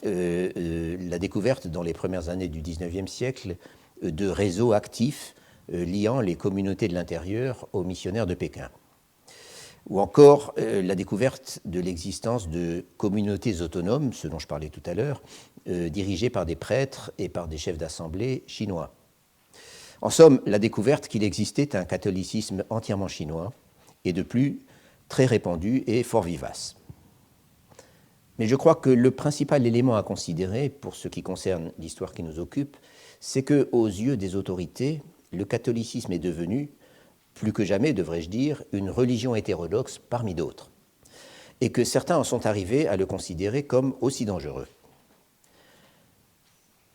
la découverte dans les premières années du XIXe siècle de réseaux actifs liant les communautés de l'intérieur aux missionnaires de Pékin. Ou encore la découverte de l'existence de communautés autonomes, ce dont je parlais tout à l'heure, dirigées par des prêtres et par des chefs d'assemblée chinois. En somme, la découverte qu'il existait un catholicisme entièrement chinois et de plus très répandu et fort vivace. Mais je crois que le principal élément à considérer pour ce qui concerne l'histoire qui nous occupe, c'est qu'aux yeux des autorités, le catholicisme est devenu, plus que jamais, devrais-je dire, une religion hétérodoxe parmi d'autres, et que certains en sont arrivés à le considérer comme aussi dangereux.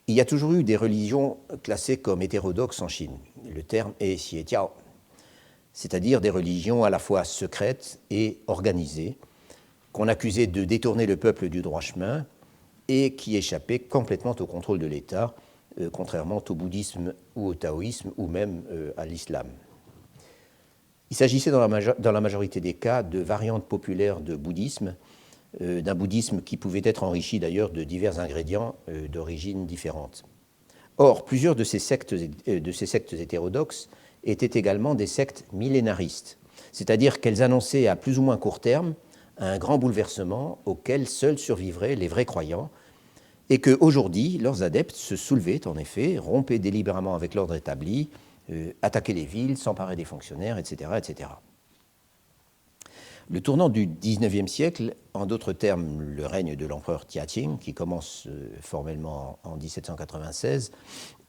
Il y a toujours eu des religions classées comme hétérodoxes en Chine. Le terme est xietiao, c'est-à-dire des religions à la fois secrètes et organisées, qu'on accusait de détourner le peuple du droit chemin et qui échappaient complètement au contrôle de l'État, contrairement au bouddhisme ou au taoïsme ou même à l'islam. Il s'agissait dans la majorité des cas de variantes populaires de bouddhisme, d'un bouddhisme qui pouvait être enrichi d'ailleurs de divers ingrédients d'origine différente. Or, plusieurs de ces sectes hétérodoxes étaient également des sectes millénaristes, c'est-à-dire qu'elles annonçaient à plus ou moins court terme un grand bouleversement auquel seuls survivraient les vrais croyants, et qu'aujourd'hui, leurs adeptes se soulevaient en effet, rompaient délibérément avec l'ordre établi, attaquaient les villes, s'emparaient des fonctionnaires, etc., etc. Le tournant du XIXe siècle, en d'autres termes le règne de l'empereur Tianqing, qui commence formellement en 1796,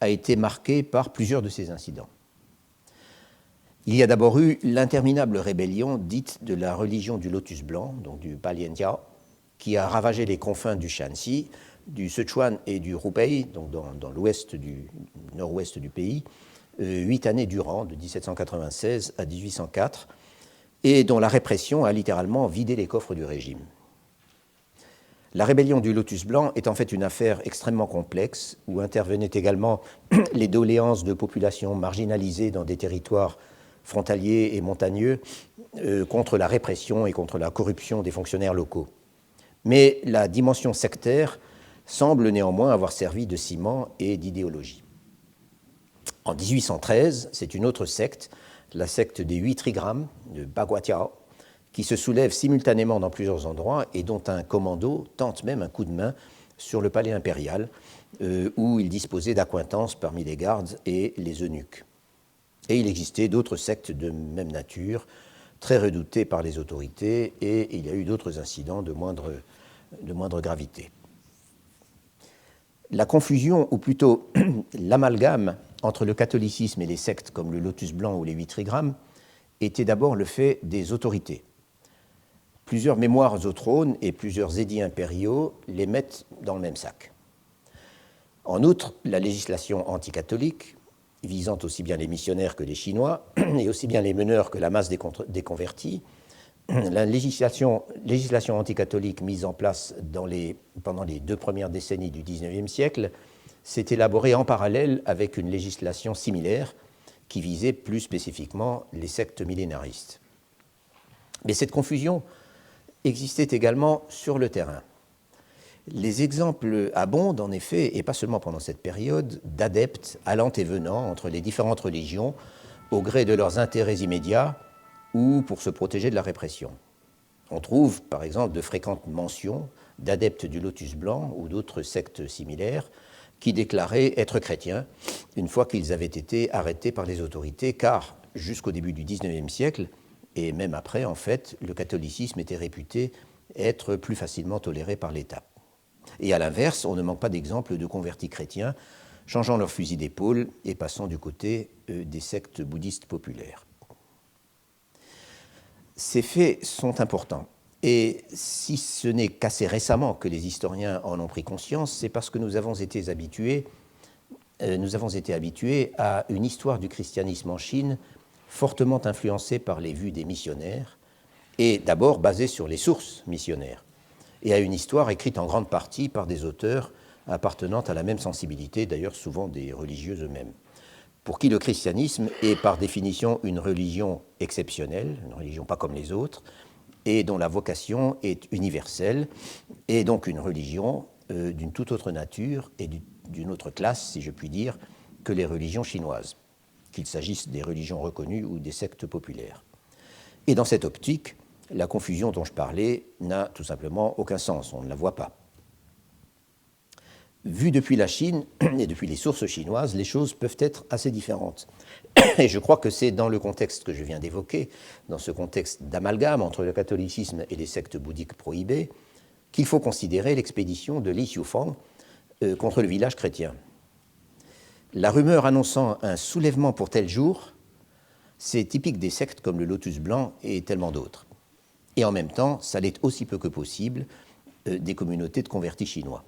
a été marqué par plusieurs de ces incidents. Il y a d'abord eu l'interminable rébellion dite de la religion du lotus blanc, donc du Balianjiao, qui a ravagé les confins du Shanxi, du Sichuan et du Hubei, donc dans l'ouest du nord-ouest du pays, 8 années durant, de 1796 à 1804, et dont la répression a littéralement vidé les coffres du régime. La rébellion du Lotus blanc est en fait une affaire extrêmement complexe, où intervenaient également les doléances de populations marginalisées dans des territoires frontaliers et montagneux contre la répression et contre la corruption des fonctionnaires locaux. Mais la dimension sectaire semble néanmoins avoir servi de ciment et d'idéologie. En 1813, c'est une autre secte, la secte des 8 trigrammes de Baguatiao, qui se soulève simultanément dans plusieurs endroits et dont un commando tente même un coup de main sur le palais impérial, où il disposait d'accointances parmi les gardes et les eunuques. Et il existait d'autres sectes de même nature, très redoutées par les autorités, et il y a eu d'autres incidents de moindre gravité. La confusion, ou plutôt l'amalgame entre le catholicisme et les sectes comme le Lotus blanc ou les 8 trigrammes, était d'abord le fait des autorités. Plusieurs mémoires au trône et plusieurs édits impériaux les mettent dans le même sac. En outre, la législation anticatholique, visant aussi bien les missionnaires que les Chinois, et aussi bien les meneurs que la masse des convertis, la législation anticatholique mise en place pendant les 2 premières décennies du XIXe siècle s'est élaborée en parallèle avec une législation similaire qui visait plus spécifiquement les sectes millénaristes. Mais cette confusion existait également sur le terrain. Les exemples abondent en effet, et pas seulement pendant cette période, d'adeptes allant et venant entre les différentes religions au gré de leurs intérêts immédiats ou pour se protéger de la répression. On trouve par exemple de fréquentes mentions d'adeptes du Lotus blanc ou d'autres sectes similaires qui déclaraient être chrétiens une fois qu'ils avaient été arrêtés par les autorités, car jusqu'au début du XIXe siècle, et même après en fait, le catholicisme était réputé être plus facilement toléré par l'État. Et à l'inverse, on ne manque pas d'exemples de convertis chrétiens changeant leur fusil d'épaule et passant du côté des sectes bouddhistes populaires. Ces faits sont importants. Et si ce n'est qu'assez récemment que les historiens en ont pris conscience, c'est parce que nous avons été habitués à une histoire du christianisme en Chine fortement influencée par les vues des missionnaires et d'abord basée sur les sources missionnaires, et à une histoire écrite en grande partie par des auteurs appartenant à la même sensibilité, d'ailleurs souvent des religieux eux-mêmes, pour qui le christianisme est par définition une religion exceptionnelle, une religion pas comme les autres, et dont la vocation est universelle, et donc une religion d'une toute autre nature et d'une autre classe, si je puis dire, que les religions chinoises, qu'il s'agisse des religions reconnues ou des sectes populaires. Et dans cette optique, la confusion dont je parlais n'a tout simplement aucun sens, on ne la voit pas. Vu depuis la Chine et depuis les sources chinoises, les choses peuvent être assez différentes. Et je crois que c'est dans le contexte que je viens d'évoquer, dans ce contexte d'amalgame entre le catholicisme et les sectes bouddhiques prohibées, qu'il faut considérer l'expédition de Li Xiufang contre le village chrétien. La rumeur annonçant un soulèvement pour tel jour, c'est typique des sectes comme le Lotus blanc et tellement d'autres. Et en même temps, ça l'est aussi peu que possible des communautés de convertis chinois.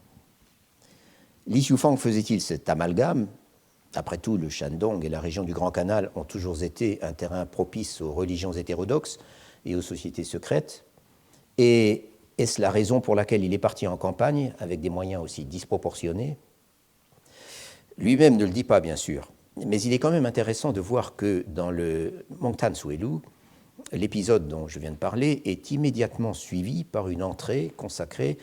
Li Xiufang faisait-il cet amalgame ? Après tout, le Shandong et la région du Grand Canal ont toujours été un terrain propice aux religions hétérodoxes et aux sociétés secrètes. Et est-ce la raison pour laquelle il est parti en campagne avec des moyens aussi disproportionnés ? Lui-même ne le dit pas, bien sûr. Mais il est quand même intéressant de voir que dans le Mongtan Suelu, l'épisode dont je viens de parler est immédiatement suivi par une entrée consacrée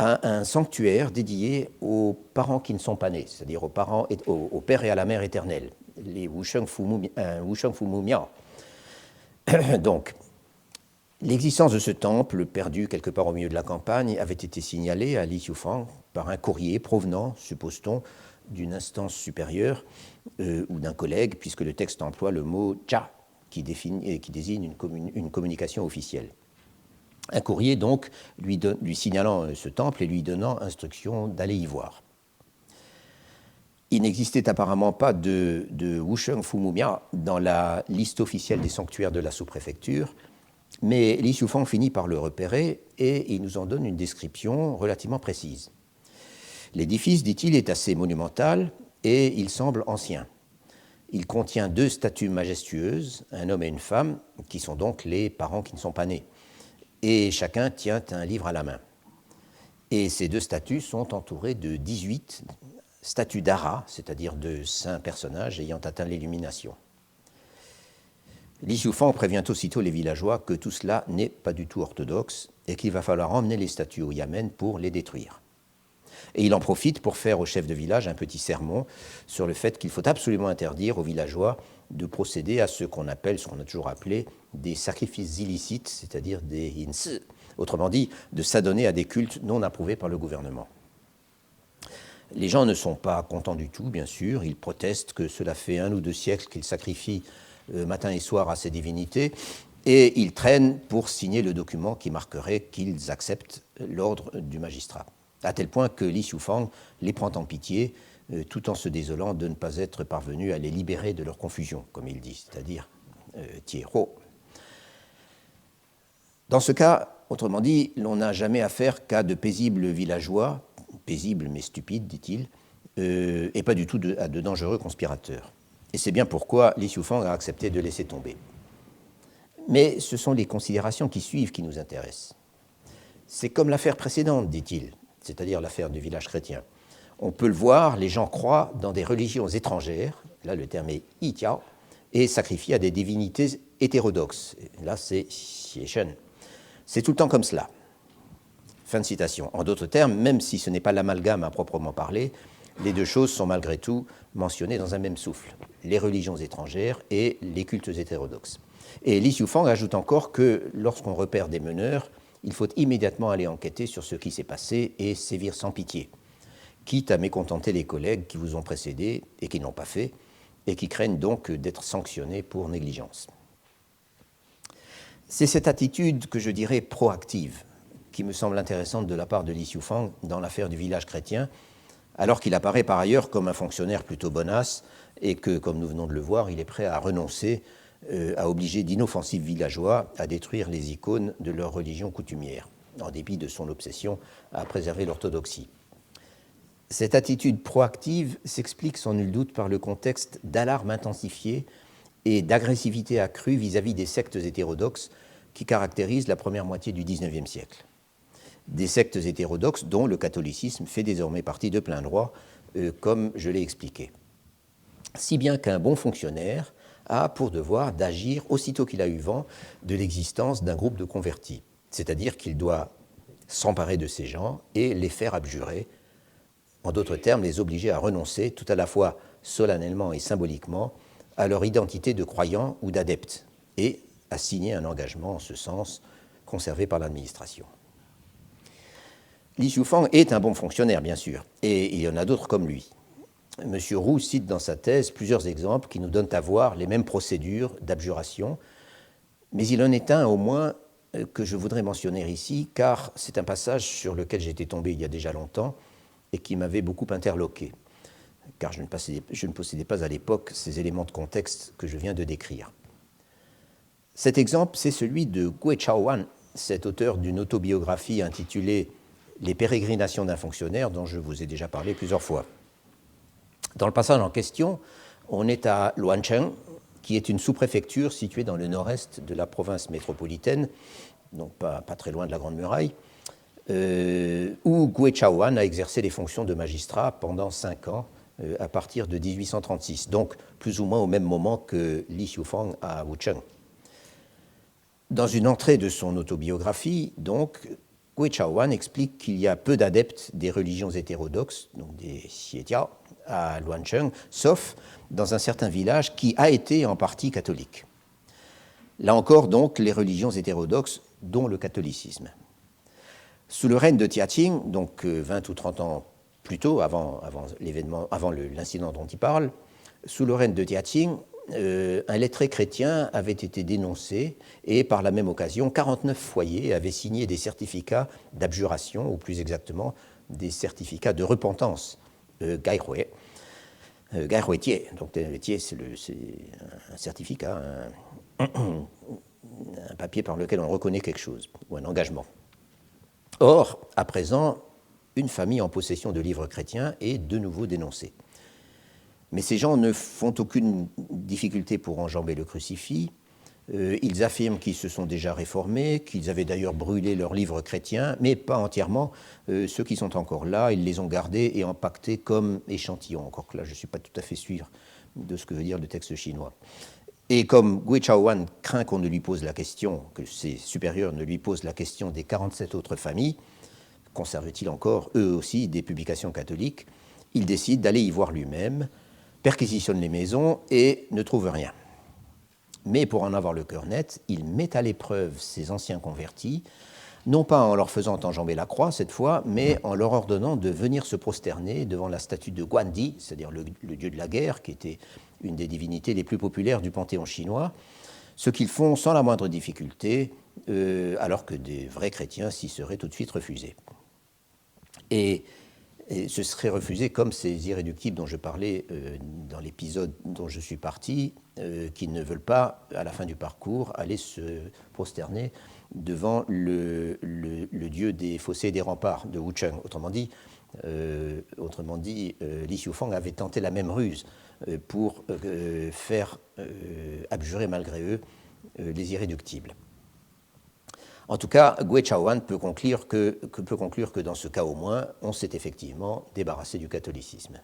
à un sanctuaire dédié aux parents qui ne sont pas nés, c'est-à-dire au père et à la mère éternelle, les Wusheng Fu Mu Miao. Donc, l'existence de ce temple, perdu quelque part au milieu de la campagne, avait été signalée à Li Xiufang par un courrier provenant, suppose-t-on, d'une instance supérieure ou d'un collègue, puisque le texte emploie le mot « jia » qui désigne une communication officielle. Un courrier, donc, lui signalant ce temple et lui donnant instruction d'aller y voir. Il n'existait apparemment pas de Wusheng Fumumia dans la liste officielle des sanctuaires de la sous-préfecture, mais Li Xiufang finit par le repérer et il nous en donne une description relativement précise. L'édifice, dit-il, est assez monumental et il semble ancien. Il contient 2 statues majestueuses, un homme et une femme, qui sont donc les parents qui ne sont pas nés. Et chacun tient un livre à la main. Et ces 2 statues sont entourées de 18 statues d'Ara, c'est-à-dire de saints personnages ayant atteint l'illumination. Li Xiufang prévient aussitôt les villageois que tout cela n'est pas du tout orthodoxe et qu'il va falloir emmener les statues au Yamen pour les détruire. Et il en profite pour faire au chef de village un petit sermon sur le fait qu'il faut absolument interdire aux villageois de procéder à ce qu'on a toujours appelé des sacrifices illicites, c'est-à-dire des hins, autrement dit, de s'adonner à des cultes non approuvés par le gouvernement. Les gens ne sont pas contents du tout, bien sûr. Ils protestent que cela fait 1 ou 2 siècles qu'ils sacrifient matin et soir à ces divinités, et ils traînent pour signer le document qui marquerait qu'ils acceptent l'ordre du magistrat. À tel point que Li Xiufang les prend en pitié, tout en se désolant de ne pas être parvenu à les libérer de leur confusion, comme il dit, c'est-à-dire Tieho. Dans ce cas, autrement dit, l'on n'a jamais affaire qu'à de paisibles villageois, paisibles mais stupides, dit-il, et pas du tout à de dangereux conspirateurs. Et c'est bien pourquoi Li Xiufang a accepté de laisser tomber. Mais ce sont les considérations qui suivent qui nous intéressent. C'est comme l'affaire précédente, dit-il, c'est-à-dire l'affaire du village chrétien. On peut le voir, les gens croient dans des religions étrangères, là le terme est Yitiao, et sacrifient à des divinités hétérodoxes. Là c'est Xieshen. C'est tout le temps comme cela. Fin de citation. En d'autres termes, même si ce n'est pas l'amalgame à proprement parler, les 2 choses sont malgré tout mentionnées dans un même souffle, les religions étrangères et les cultes hétérodoxes. Et Li Xiufang ajoute encore que lorsqu'on repère des meneurs, il faut immédiatement aller enquêter sur ce qui s'est passé et sévir sans pitié, quitte à mécontenter les collègues qui vous ont précédés et qui n'ont pas fait, et qui craignent donc d'être sanctionnés pour négligence. C'est cette attitude que je dirais proactive qui me semble intéressante de la part de Li Xiufang dans l'affaire du village chrétien, alors qu'il apparaît par ailleurs comme un fonctionnaire plutôt bonasse et que, comme nous venons de le voir, il est prêt à renoncer à obliger d'inoffensifs villageois à détruire les icônes de leur religion coutumière, en dépit de son obsession à préserver l'orthodoxie. Cette attitude proactive s'explique sans nul doute par le contexte d'alarme intensifiée et d'agressivité accrue vis-à-vis des sectes hétérodoxes qui caractérisent la première moitié du XIXe siècle. Des sectes hétérodoxes dont le catholicisme fait désormais partie de plein droit, comme je l'ai expliqué. Si bien qu'un bon fonctionnaire a pour devoir d'agir aussitôt qu'il a eu vent de l'existence d'un groupe de convertis, c'est-à-dire qu'il doit s'emparer de ces gens et les faire abjurer, en d'autres termes, les obliger à renoncer tout à la fois solennellement et symboliquement à leur identité de croyants ou d'adeptes et à signer un engagement en ce sens conservé par l'administration. Li Xiufang est un bon fonctionnaire, bien sûr, et il y en a d'autres comme lui. M. Roux cite dans sa thèse plusieurs exemples qui nous donnent à voir les mêmes procédures d'abjuration, mais il en est un au moins que je voudrais mentionner ici, car c'est un passage sur lequel j'étais tombé il y a déjà longtemps et qui m'avait beaucoup interloqué, car je ne possédais pas à l'époque ces éléments de contexte que je viens de décrire. Cet exemple, c'est celui de Gui Chaowan, cet auteur d'une autobiographie intitulée « Les pérégrinations d'un fonctionnaire » dont je vous ai déjà parlé plusieurs fois. Dans le passage en question, on est à Luancheng, qui est une sous-préfecture située dans le nord-est de la province métropolitaine, donc pas très loin de la Grande Muraille, où Gui Chaowan a exercé les fonctions de magistrat pendant 5 ans, à partir de 1836, donc plus ou moins au même moment que Li Xiufang à Wucheng. Dans une entrée de son autobiographie, donc, Gui Chaowan explique qu'il y a peu d'adeptes des religions hétérodoxes, donc des Xietiao, à Luancheng, sauf dans un certain village qui a été en partie catholique. Là encore, donc, les religions hétérodoxes, dont le catholicisme. Sous le règne de Tianqing, donc 20 ou 30 ans plus tôt, avant l'incident dont il parle, sous le règne de Tianqing, un lettré chrétien avait été dénoncé et par la même occasion, 49 foyers avaient signé des certificats d'abjuration, ou plus exactement des certificats de repentance, Gaihui. Gaihui Tie, donc Tie c'est un certificat, un papier par lequel on reconnaît quelque chose, ou un engagement. Or, à présent, une famille en possession de livres chrétiens est de nouveau dénoncée. Mais ces gens ne font aucune difficulté pour enjamber le crucifix. Ils affirment qu'ils se sont déjà réformés, qu'ils avaient d'ailleurs brûlé leurs livres chrétiens, mais pas entièrement. Ceux qui sont encore là, ils les ont gardés et empaquetés comme échantillons. Encore que là, je ne suis pas tout à fait sûr de ce que veut dire le texte chinois. Et comme Gui Chaowan craint qu'on ne lui pose la question, que ses supérieurs ne lui posent la question des 47 autres familles, conservent-ils encore, eux aussi, des publications catholiques, il décide d'aller y voir lui-même, perquisitionne les maisons et ne trouve rien. Mais pour en avoir le cœur net, il met à l'épreuve ces anciens convertis, non pas en leur faisant enjamber la croix cette fois, mais en leur ordonnant de venir se prosterner devant la statue de Guandi, c'est-à-dire le dieu de la guerre, qui était une des divinités les plus populaires du panthéon chinois, ce qu'ils font sans la moindre difficulté, alors que des vrais chrétiens s'y seraient tout de suite refusés. Et ce serait refusé comme ces irréductibles dont je parlais dans l'épisode dont je suis parti, qui ne veulent pas, à la fin du parcours, aller se prosterner devant le dieu des fossés et des remparts de Wucheng. Autrement dit, Li Xiufang avait tenté la même ruse pour faire abjurer malgré eux les irréductibles. En tout cas, Gui Chaowan peut conclure que dans ce cas au moins, on s'est effectivement débarrassé du catholicisme.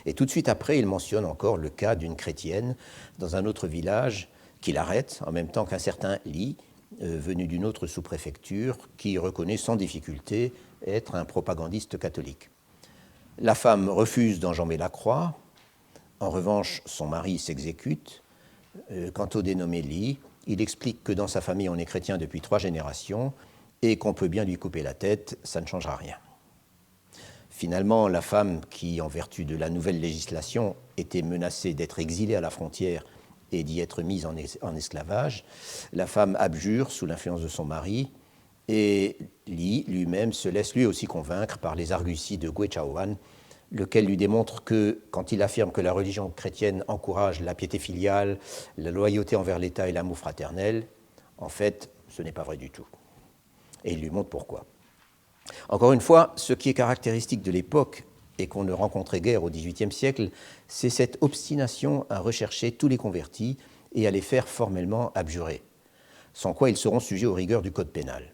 Et tout de suite après, il mentionne encore le cas d'une chrétienne dans un autre village qu'il arrête, en même temps qu'un certain Li, venu d'une autre sous-préfecture, qui reconnaît sans difficulté être un propagandiste catholique. La femme refuse d'enjamber la croix. En revanche, son mari s'exécute. Quant au dénommé Li, il explique que dans sa famille, on est chrétien depuis 3 générations et qu'on peut bien lui couper la tête, ça ne changera rien. Finalement, la femme qui, en vertu de la nouvelle législation, était menacée d'être exilée à la frontière et d'y être mise en esclavage, la femme abjure sous l'influence de son mari et Li lui-même se laisse lui aussi convaincre par les arguties de Gui Chaowan, lequel lui démontre que, quand il affirme que la religion chrétienne encourage la piété filiale, la loyauté envers l'État et l'amour fraternel, en fait, ce n'est pas vrai du tout. Et il lui montre pourquoi. Encore une fois, ce qui est caractéristique de l'époque et qu'on ne rencontrait guère au XVIIIe siècle, c'est cette obstination à rechercher tous les convertis et à les faire formellement abjurer, sans quoi ils seront sujets aux rigueurs du code pénal.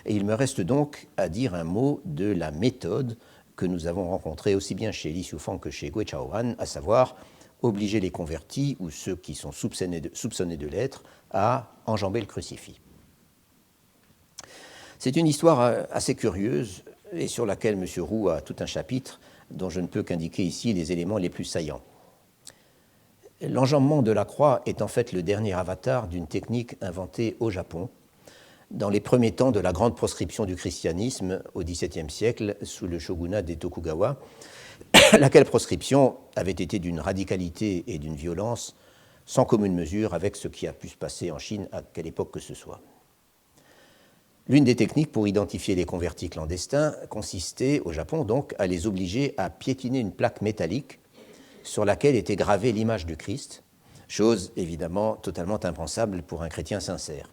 Et il me reste donc à dire un mot de la méthode que nous avons rencontré aussi bien chez Li Xiufang que chez Gui Chaowan, à savoir obliger les convertis ou ceux qui sont soupçonnés de l'être à enjamber le crucifix. C'est une histoire assez curieuse et sur laquelle M. Roux a tout un chapitre dont je ne peux qu'indiquer ici les éléments les plus saillants. L'enjambement de la croix est en fait le dernier avatar d'une technique inventée au Japon dans les premiers temps de la grande proscription du christianisme au XVIIe siècle sous le shogunat des Tokugawa, laquelle proscription avait été d'une radicalité et d'une violence sans commune mesure avec ce qui a pu se passer en Chine à quelle époque que ce soit. L'une des techniques pour identifier les convertis clandestins consistait au Japon donc à les obliger à piétiner une plaque métallique sur laquelle était gravée l'image du Christ, chose évidemment totalement impensable pour un chrétien sincère.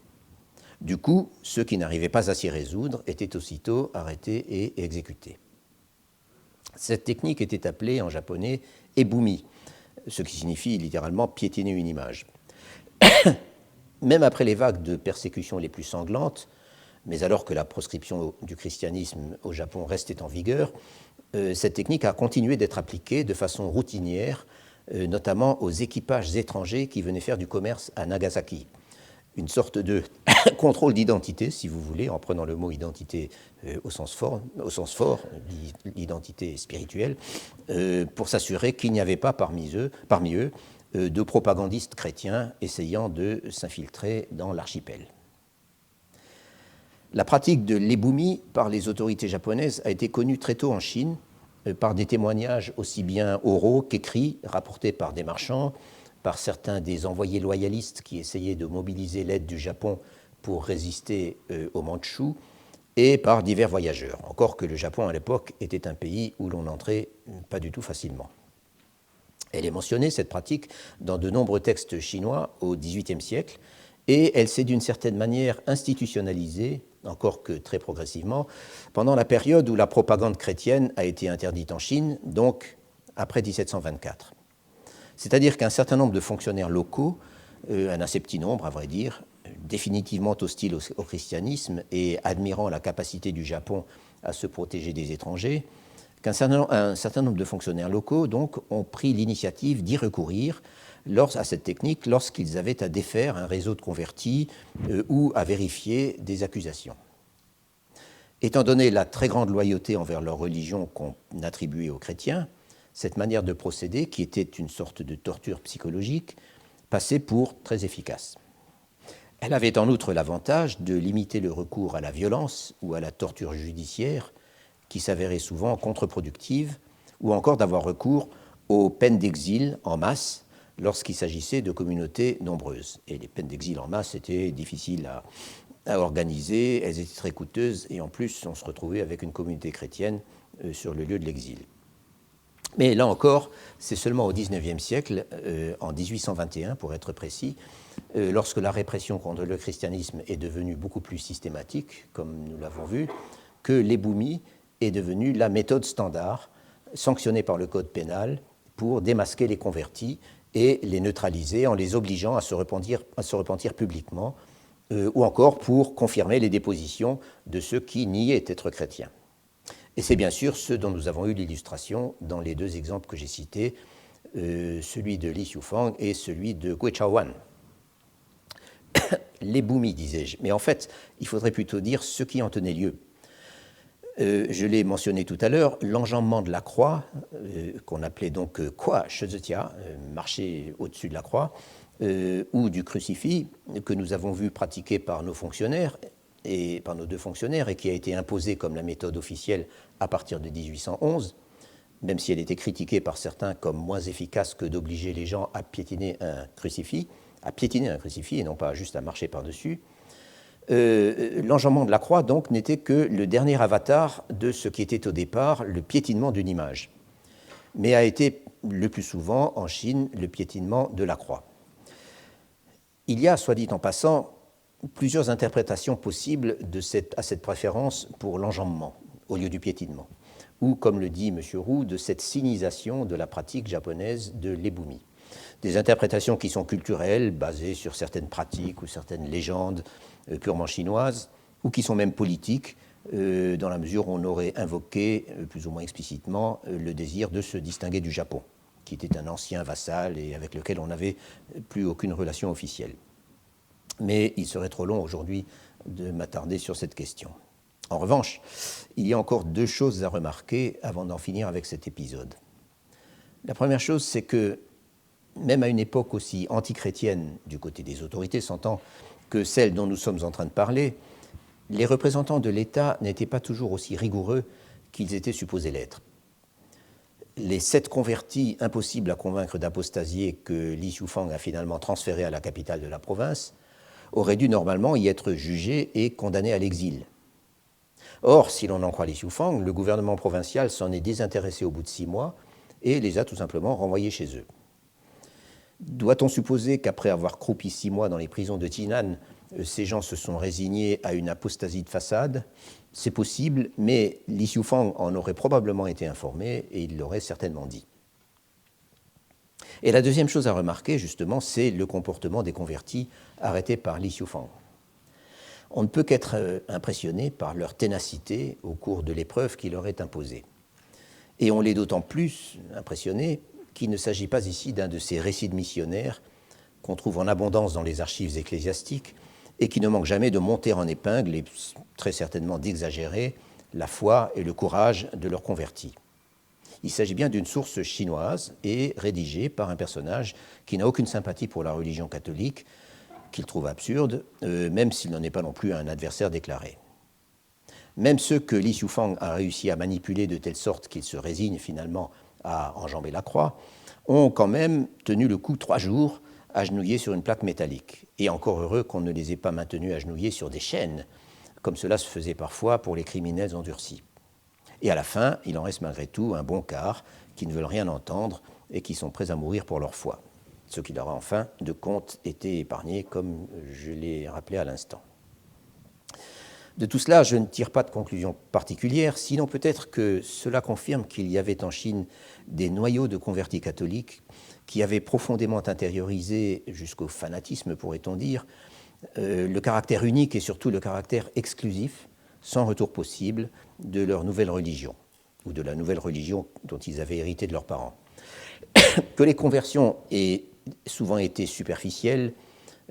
Du coup, ceux qui n'arrivaient pas à s'y résoudre étaient aussitôt arrêtés et exécutés. Cette technique était appelée en japonais ebumi, ce qui signifie littéralement piétiner une image. Même après les vagues de persécutions les plus sanglantes, mais alors que la proscription du christianisme au Japon restait en vigueur, cette technique a continué d'être appliquée de façon routinière, notamment aux équipages étrangers qui venaient faire du commerce à Nagasaki. Une sorte de contrôle d'identité, si vous voulez, en prenant le mot identité au sens fort, l'identité spirituelle, pour s'assurer qu'il n'y avait pas parmi eux de propagandistes chrétiens essayant de s'infiltrer dans l'archipel. La pratique de l'ébumi par les autorités japonaises a été connue très tôt en Chine par des témoignages aussi bien oraux qu'écrits, rapportés par des marchands, par certains des envoyés loyalistes qui essayaient de mobiliser l'aide du Japon pour résister aux Mandchous, et par divers voyageurs, encore que le Japon à l'époque était un pays où l'on entrait pas du tout facilement. Elle est mentionnée, cette pratique, dans de nombreux textes chinois au XVIIIe siècle, et elle s'est d'une certaine manière institutionnalisée, encore que très progressivement, pendant la période où la propagande chrétienne a été interdite en Chine, donc après 1724. C'est-à-dire qu'un certain nombre de fonctionnaires locaux, un assez petit nombre à vrai dire, définitivement hostiles au christianisme et admirant la capacité du Japon à se protéger des étrangers, qu'un certain nombre de fonctionnaires locaux donc, ont pris l'initiative d'y recourir à cette technique lorsqu'ils avaient à défaire un réseau de convertis ou à vérifier des accusations. Étant donné la très grande loyauté envers leur religion qu'on attribuait aux chrétiens, cette manière de procéder, qui était une sorte de torture psychologique, passait pour très efficace. Elle avait en outre l'avantage de limiter le recours à la violence ou à la torture judiciaire, qui s'avérait souvent contre-productive, ou encore d'avoir recours aux peines d'exil en masse lorsqu'il s'agissait de communautés nombreuses. Et les peines d'exil en masse étaient difficiles à organiser, elles étaient très coûteuses, et en plus, on se retrouvait avec une communauté chrétienne sur le lieu de l'exil. Mais là encore, c'est seulement au XIXe siècle, en 1821 pour être précis, lorsque la répression contre le christianisme est devenue beaucoup plus systématique, comme nous l'avons vu, que l'ébumi est devenue la méthode standard sanctionnée par le code pénal pour démasquer les convertis et les neutraliser en les obligeant à se repentir publiquement, ou encore pour confirmer les dépositions de ceux qui niaient être chrétiens. Et c'est bien sûr ce dont nous avons eu l'illustration dans les deux exemples que j'ai cités, celui de Li Xiufang et celui de Gui Chaowan. L'ébumi, disais-je, mais en fait, il faudrait plutôt dire ce qui en tenait lieu. Je l'ai mentionné tout à l'heure, l'enjambement de la croix, qu'on appelait donc Kwa Shizutia, marcher au-dessus de la croix, ou du crucifix, que nous avons vu pratiquer par nos fonctionnaires, et par nos deux fonctionnaires, et qui a été imposée comme la méthode officielle à partir de 1811, même si elle était critiquée par certains comme moins efficace que d'obliger les gens à piétiner un crucifix, et non pas juste à marcher par-dessus. L'enjambement de la croix, donc, n'était que le dernier avatar de ce qui était au départ le piétinement d'une image, mais a été le plus souvent, en Chine, le piétinement de la croix. Il y a, soit dit en passant, plusieurs interprétations possibles à cette préférence pour l'enjambement au lieu du piétinement, ou, comme le dit M. Roux, de cette sinisation de la pratique japonaise de l'ébumi. Des interprétations qui sont culturelles, basées sur certaines pratiques ou certaines légendes purement chinoises, ou qui sont même politiques, dans la mesure où on aurait invoqué, plus ou moins explicitement, le désir de se distinguer du Japon, qui était un ancien vassal et avec lequel on n'avait plus aucune relation officielle. Mais il serait trop long aujourd'hui de m'attarder sur cette question. En revanche, il y a encore deux choses à remarquer avant d'en finir avec cet épisode. La première chose, c'est que, même à une époque aussi antichrétienne du côté des autorités, s'entend que celle dont nous sommes en train de parler, les représentants de l'État n'étaient pas toujours aussi rigoureux qu'ils étaient supposés l'être. Les 7 convertis impossibles à convaincre d'apostasier que Li Xiufang a finalement transférés à la capitale de la province auraient dû normalement y être jugés et condamnés à l'exil. Or, si l'on en croit Li Xiufang, le gouvernement provincial s'en est désintéressé au bout de 6 mois et les a tout simplement renvoyés chez eux. Doit-on supposer qu'après avoir croupi 6 mois dans les prisons de Jinan, ces gens se sont résignés à une apostasie de façade? C'est possible, mais Li Xiufang en aurait probablement été informé et il l'aurait certainement dit. Et la deuxième chose à remarquer, justement, c'est le comportement des convertis arrêtés par Li Xiufang. On ne peut qu'être impressionné par leur ténacité au cours de l'épreuve qui leur est imposée. Et on l'est d'autant plus impressionné qu'il ne s'agit pas ici d'un de ces récits de missionnaires qu'on trouve en abondance dans les archives ecclésiastiques et qui ne manquent jamais de monter en épingle et très certainement d'exagérer la foi et le courage de leurs convertis. Il s'agit bien d'une source chinoise et rédigée par un personnage qui n'a aucune sympathie pour la religion catholique, qu'il trouve absurde, même s'il n'en est pas non plus un adversaire déclaré. Même ceux que Li Xiufang a réussi à manipuler de telle sorte qu'il se résigne finalement à enjamber la croix, ont quand même tenu le coup 3 jours agenouillés sur une plaque métallique. Et encore heureux qu'on ne les ait pas maintenus agenouillés sur des chaînes, comme cela se faisait parfois pour les criminels endurcis. Et à la fin, il en reste malgré tout un bon quart qui ne veulent rien entendre et qui sont prêts à mourir pour leur foi. Ce qui leur a en fin de compte été épargné, comme je l'ai rappelé à l'instant. De tout cela, je ne tire pas de conclusion particulière, sinon peut-être que cela confirme qu'il y avait en Chine des noyaux de convertis catholiques qui avaient profondément intériorisé, jusqu'au fanatisme pourrait-on dire, le caractère unique et surtout le caractère exclusif, sans retour possible, de leur nouvelle religion, ou de la nouvelle religion dont ils avaient hérité de leurs parents. Que les conversions aient souvent été superficielles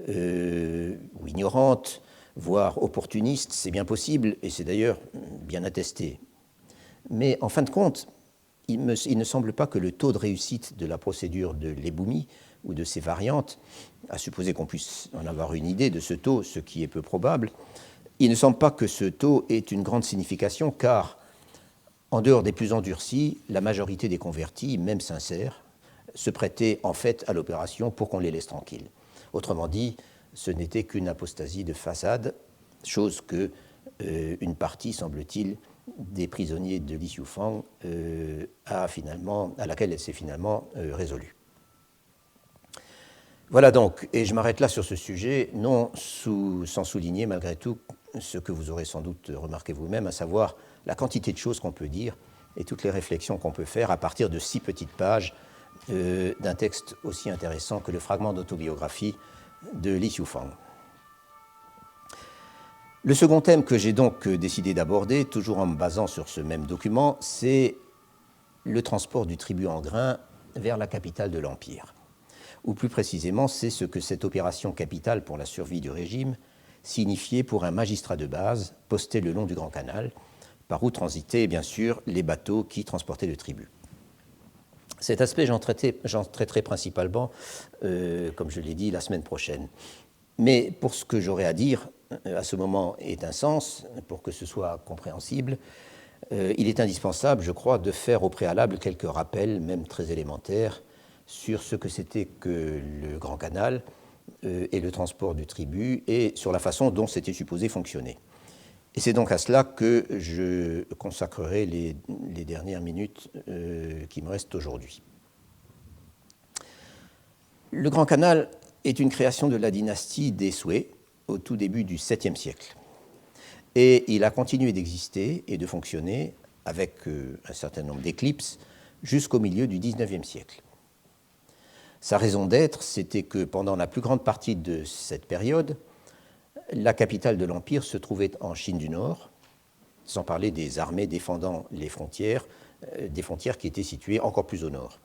ou ignorantes, voire opportunistes, c'est bien possible, et c'est d'ailleurs bien attesté. Mais en fin de compte, il ne semble pas que le taux de réussite de la procédure de l'éboumis ou de ses variantes, à supposer qu'on puisse en avoir une idée de ce taux, ce qui est peu probable, il ne semble pas que ce taux ait une grande signification, car, en dehors des plus endurcis, la majorité des convertis, même sincères, se prêtaient en fait à l'opération pour qu'on les laisse tranquilles. Autrement dit, ce n'était qu'une apostasie de façade, chose que une partie, semble-t-il, des prisonniers de Li Xiufang à laquelle elle s'est finalement résolue. Voilà donc, et je m'arrête là sur ce sujet, non sans souligner malgré tout ce que vous aurez sans doute remarqué vous-même, à savoir la quantité de choses qu'on peut dire et toutes les réflexions qu'on peut faire à partir de 6 petites pages d'un texte aussi intéressant que le fragment d'autobiographie de Li Xiufang. Le second thème que j'ai donc décidé d'aborder, toujours en me basant sur ce même document, c'est le transport du tribut en grains vers la capitale de l'Empire. Ou plus précisément, c'est ce que cette opération capitale pour la survie du régime signifiait pour un magistrat de base posté le long du Grand Canal, par où transitaient bien sûr les bateaux qui transportaient le tribut. Cet aspect, j'en traiterai principalement, comme je l'ai dit, la semaine prochaine. Mais pour ce que j'aurai à dire, à ce moment est un sens, pour que ce soit compréhensible, il est indispensable, je crois, de faire au préalable quelques rappels, même très élémentaires, sur ce que c'était que le Grand Canal et le transport du tribut, et sur la façon dont c'était supposé fonctionner. Et c'est donc à cela que je consacrerai les dernières minutes qui me restent aujourd'hui. Le Grand Canal est une création de la dynastie des Sui au tout début du 7e siècle. Et il a continué d'exister et de fonctionner avec un certain nombre d'éclipses jusqu'au milieu du 19e siècle. Sa raison d'être, c'était que pendant la plus grande partie de cette période, la capitale de l'Empire se trouvait en Chine du Nord, sans parler des armées défendant les frontières, des frontières qui étaient situées encore plus au nord.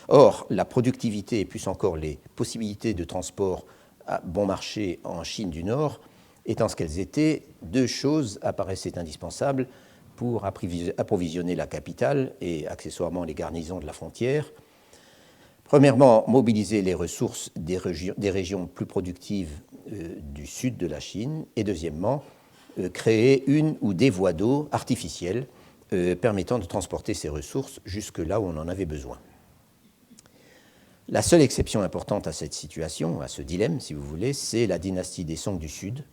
Or, la productivité et plus encore les possibilités de transport à bon marché en Chine du Nord, étant ce qu'elles étaient, 2 choses apparaissaient indispensables pour approvisionner la capitale et accessoirement les garnisons de la frontière. Premièrement, mobiliser les ressources des régions plus productives du sud de la Chine, et deuxièmement, créer une ou des voies d'eau artificielles permettant de transporter ces ressources jusque là où on en avait besoin. La seule exception importante à cette situation, à ce dilemme, si vous voulez, c'est la dynastie des Song du Sud,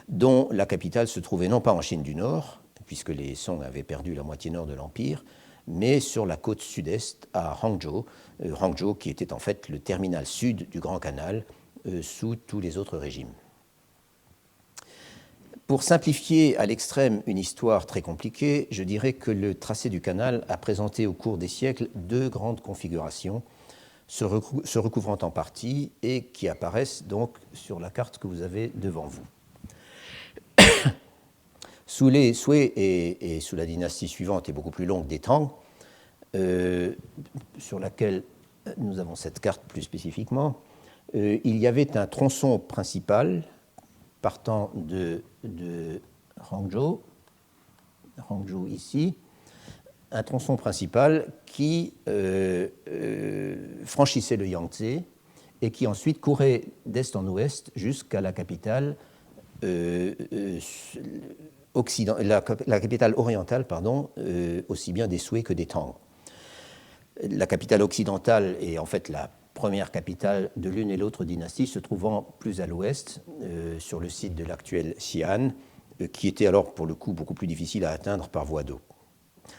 dont la capitale se trouvait non pas en Chine du Nord, puisque les Song avaient perdu la moitié nord de l'Empire, mais sur la côte sud-est, à Hangzhou, Hangzhou qui était en fait le terminal sud du Grand Canal, sous tous les autres régimes. Pour simplifier à l'extrême une histoire très compliquée, je dirais que le tracé du canal a présenté au cours des siècles 2 grandes configurations, se recouvrant en partie et qui apparaissent donc sur la carte que vous avez devant vous. Sous les Sui et sous la dynastie suivante et beaucoup plus longue des Tang, sur laquelle nous avons cette carte plus spécifiquement, il y avait un tronçon principal partant de Hangzhou ici, un tronçon principal qui franchissait le Yangtze et qui ensuite courait d'est en ouest jusqu'à la capitale, la capitale orientale, aussi bien des Sui que des Tang. La capitale occidentale est en fait la première capitale de l'une et l'autre dynastie, se trouvant plus à l'ouest, sur le site de l'actuel Xi'an, qui était alors pour le coup beaucoup plus difficile à atteindre par voie d'eau.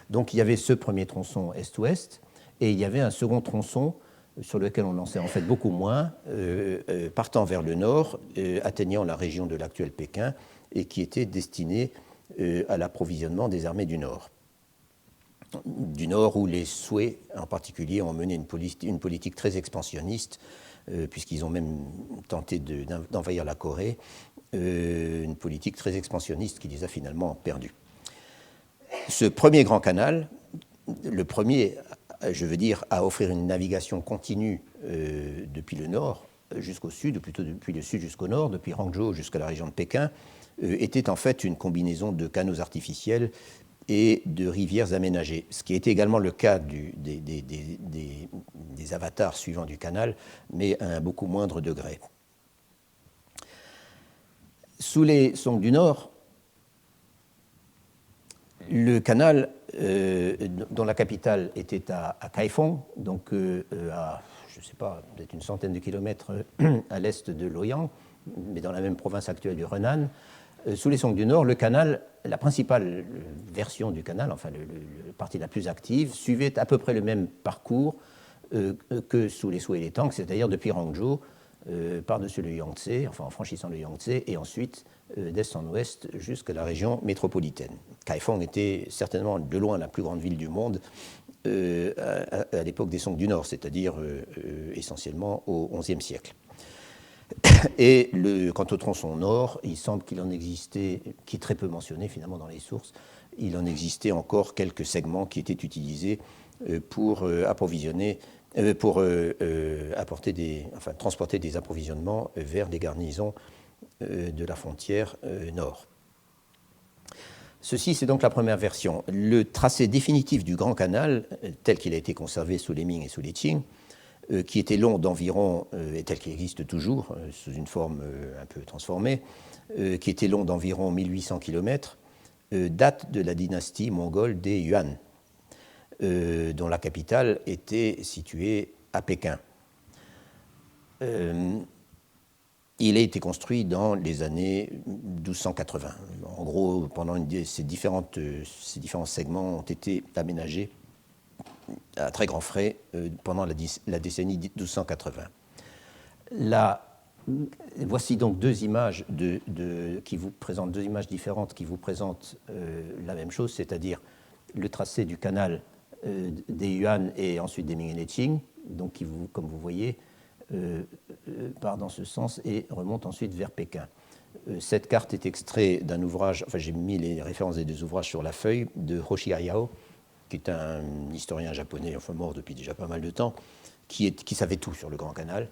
Donc il y avait ce premier tronçon est-ouest, et il y avait un second tronçon sur lequel on en sait en fait beaucoup moins, partant vers le nord, atteignant la région de l'actuel Pékin, et qui était destiné à l'approvisionnement des armées du Nord. Du Nord, où les Sui en particulier ont mené une politique très expansionniste, puisqu'ils ont même tenté d'envahir la Corée, une politique très expansionniste qui les a finalement perdus. Ce premier grand canal, le premier, je veux dire, à offrir une navigation continue depuis le nord jusqu'au sud, ou plutôt depuis le sud jusqu'au nord, depuis Hangzhou jusqu'à la région de Pékin, était en fait une combinaison de canaux artificiels et de rivières aménagées, ce qui était également le cas des avatars suivants du canal, mais à un beaucoup moindre degré. Sous les Song du Nord, le canal, dont la capitale était à Kaifeng, donc à, je ne sais pas, peut-être une centaine de kilomètres à l'est de Luoyang, mais dans la même province actuelle du Henan, sous les Song du Nord, le canal, la principale version du canal, enfin la partie la plus active, suivait à peu près le même parcours que sous les Sui et les Tang, c'est-à-dire depuis Hangzhou, par-dessus le Yangtze, enfin en franchissant le Yangtze, et ensuite d'est en ouest jusqu'à la région métropolitaine. Kaifeng était certainement de loin la plus grande ville du monde à l'époque des Song du Nord, c'est-à-dire essentiellement au XIe siècle. Et quant au tronçon nord, il semble qu'il en existait, qui est très peu mentionné finalement dans les sources, il en existait encore quelques segments qui étaient utilisés pour transporter des approvisionnements vers des garnisons de la frontière nord. Ceci, c'est donc la première version. Le tracé définitif du Grand Canal, tel qu'il a été conservé sous les Ming et sous les Qing, qui était long d'environ, et tel qu'il existe toujours, sous une forme un peu transformée, qui était long d'environ 1800 km, date de la dynastie mongole des Yuan, dont la capitale était située à Pékin. Il a été construit dans les années 1280. En gros, pendant ces différents segments ont été aménagés à très grands frais pendant la décennie 1280. Voici donc deux images qui vous présentent deux images différentes qui vous présentent la même chose, c'est-à-dire le tracé du canal des Yuan et ensuite des Ming et des Qing, donc qui, comme vous voyez, part dans ce sens et remonte ensuite vers Pékin. Cette carte est extraite d'un ouvrage, enfin j'ai mis les références des deux ouvrages sur la feuille, de Hoshi Hayao, qui est un historien japonais, enfin mort depuis déjà pas mal de temps, qui savait tout sur le Grand Canal,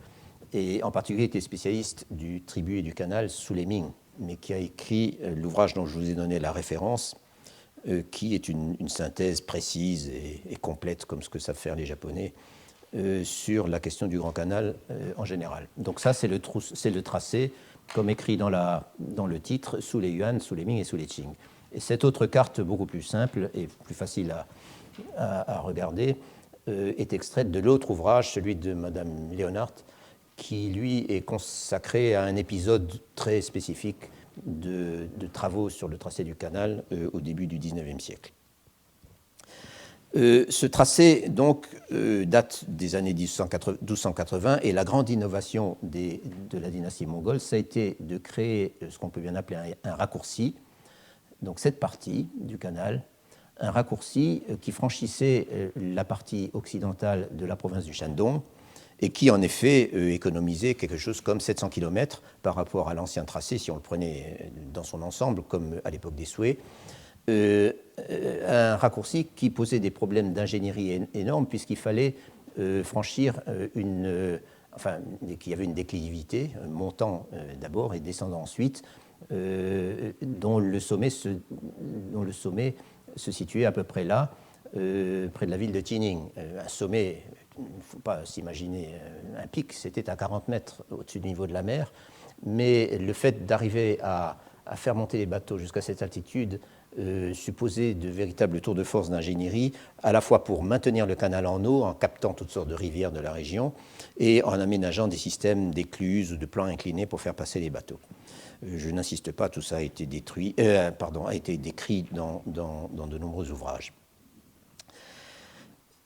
et en particulier était spécialiste du tribut et du canal sous les Ming, mais qui a écrit l'ouvrage dont je vous ai donné la référence, qui est une synthèse précise et complète, comme ce que savent faire les Japonais, sur la question du Grand Canal en général. Donc ça, c'est le tracé, comme écrit dans le titre, sous les Yuan, sous les Ming et sous les Qing. Et cette autre carte, beaucoup plus simple et plus facile à regarder, est extraite de l'autre ouvrage, celui de Madame Leonhardt, qui, lui, est consacré à un épisode très spécifique de travaux sur le tracé du canal au début du XIXe siècle. Ce tracé, donc, date des années 1280, et la grande innovation de la dynastie mongole, ça a été de créer ce qu'on peut bien appeler un raccourci, donc cette partie du canal, un raccourci qui franchissait la partie occidentale de la province du Shandong et qui, en effet, économisait quelque chose comme 700 km par rapport à l'ancien tracé, si on le prenait dans son ensemble, comme à l'époque des Sui. Un raccourci qui posait des problèmes d'ingénierie énormes, puisqu'il fallait franchir qu'il y avait une déclivité, montant d'abord et descendant ensuite, dont le sommet se situait à peu près là, près de la ville de Tining. Un sommet, il ne faut pas s'imaginer un pic, c'était à 40 mètres au-dessus du niveau de la mer, mais le fait d'arriver à faire monter les bateaux jusqu'à cette altitude supposait de véritables tours de force d'ingénierie, à la fois pour maintenir le canal en eau, en captant toutes sortes de rivières de la région, et en aménageant des systèmes d'écluses ou de plans inclinés pour faire passer les bateaux. Je n'insiste pas, tout ça a été décrit dans de nombreux ouvrages.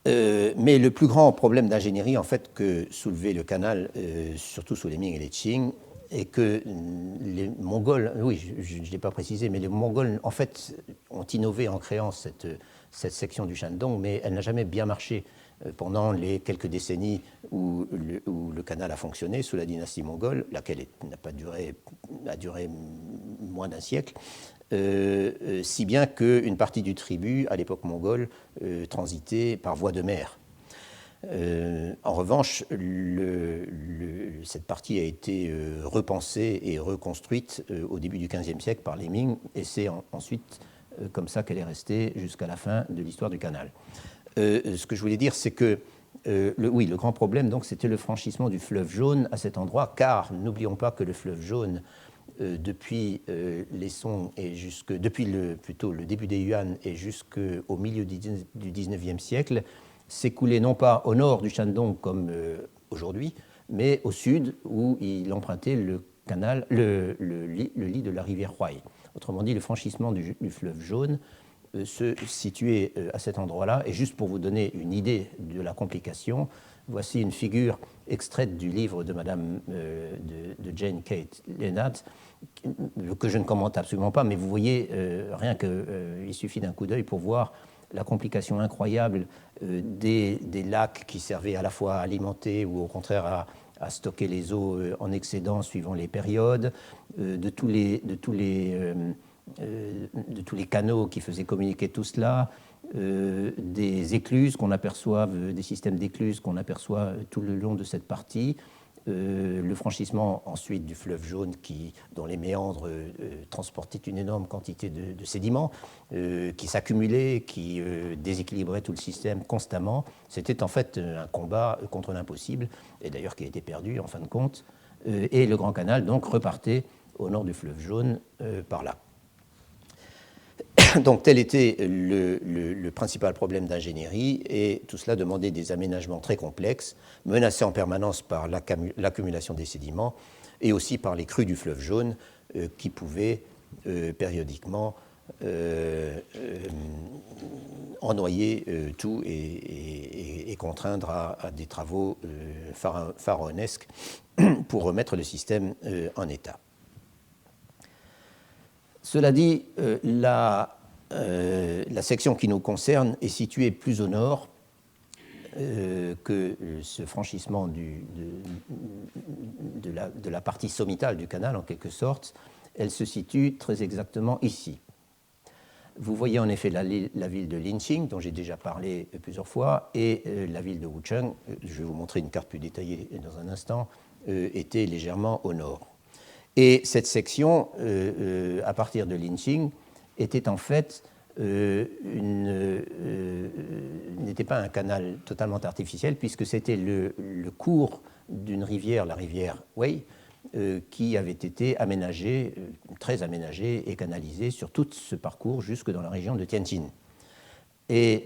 Mais le plus grand problème d'ingénierie en fait, que soulevait le canal, surtout sous les Ming et les Qing, est que les Mongols, oui, je ne l'ai pas précisé, mais les Mongols en fait, ont innové en créant cette section du Shandong, mais elle n'a jamais bien marché pendant les quelques décennies où le canal a fonctionné sous la dynastie mongole, laquelle a duré moins d'un siècle. Si bien qu'une partie du tribut, à l'époque mongole, transitait par voie de mer. En revanche, cette partie a été repensée et reconstruite au début du XVe siècle par les Ming, et c'est ensuite comme ça qu'elle est restée jusqu'à la fin de l'histoire du canal. Ce que je voulais dire, c'est que le grand problème, donc, c'était le franchissement du fleuve Jaune à cet endroit, car n'oublions pas que le fleuve Jaune, depuis les Song et depuis le début des Yuan et jusqu'au milieu du XIXe siècle, s'écoulait non pas au nord du Shandong comme aujourd'hui, mais au sud où il empruntait le lit de la rivière Huai. Autrement dit, le franchissement du fleuve Jaune se situait à cet endroit-là. Et juste pour vous donner une idée de la complication, voici une figure extraite du livre de Madame de Jane Kate Lennart, que je ne commente absolument pas, mais vous voyez, rien qu'il suffit d'un coup d'œil pour voir la complication incroyable des lacs qui servaient à la fois à alimenter ou au contraire à stocker les eaux en excédent suivant les périodes, de tous les canaux qui faisaient communiquer tout cela, des écluses qu'on aperçoit, des systèmes d'écluses qu'on aperçoit tout le long de cette partie, le franchissement ensuite du fleuve Jaune dont les méandres transportaient une énorme quantité de sédiments qui s'accumulaient, qui déséquilibraient tout le système constamment. C'était en fait un combat contre l'impossible, et d'ailleurs qui a été perdu en fin de compte. Et le Grand Canal donc repartait au nord du fleuve Jaune par là. Donc tel était le principal problème d'ingénierie, et tout cela demandait des aménagements très complexes, menacés en permanence par l'accumulation des sédiments et aussi par les crues du fleuve Jaune qui pouvaient périodiquement ennoyer tout et contraindre à des travaux pharaonesques pour remettre le système en état. Cela dit, la section qui nous concerne est située plus au nord que ce franchissement de la partie sommitale du canal, en quelque sorte. Elle se situe très exactement ici. Vous voyez en effet la ville de Linqing, dont j'ai déjà parlé plusieurs fois, et la ville de Wucheng, je vais vous montrer une carte plus détaillée dans un instant, était légèrement au nord. Et cette section, à partir de Linqing, était en fait n'était pas un canal totalement artificiel, puisque c'était le cours d'une rivière, la rivière Wei, qui avait été aménagée, très aménagée et canalisée sur tout ce parcours jusque dans la région de Tianjin. Et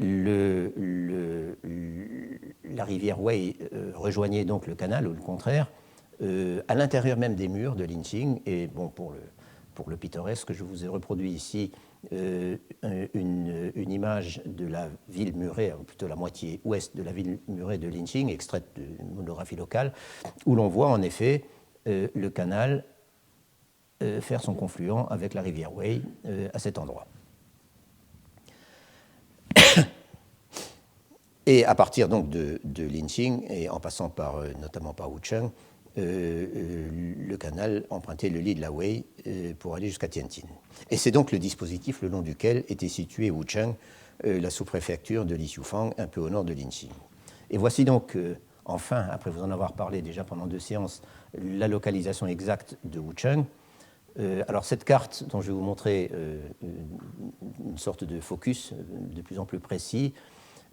la rivière Wei rejoignait donc le canal, ou le contraire, à l'intérieur même des murs de Linqing. Et bon, pour le pittoresque, je vous ai reproduit ici une image de la ville murée, ou plutôt la moitié ouest de la ville murée de Linqing, extraite d'une monographie locale, où l'on voit en effet le canal faire son confluent avec la rivière Wei à cet endroit. Et à partir donc de Linqing, et en passant notamment par Wucheng, le canal empruntait le lit de la Wei pour aller jusqu'à Tianjin. Et c'est donc le dispositif le long duquel était situé Wucheng, la sous-préfecture de Lixiufang, un peu au nord de Linqing. Et voici donc, enfin, après vous en avoir parlé déjà pendant 2 séances, la localisation exacte de Wucheng. Alors cette carte, dont je vais vous montrer une sorte de focus de plus en plus précis,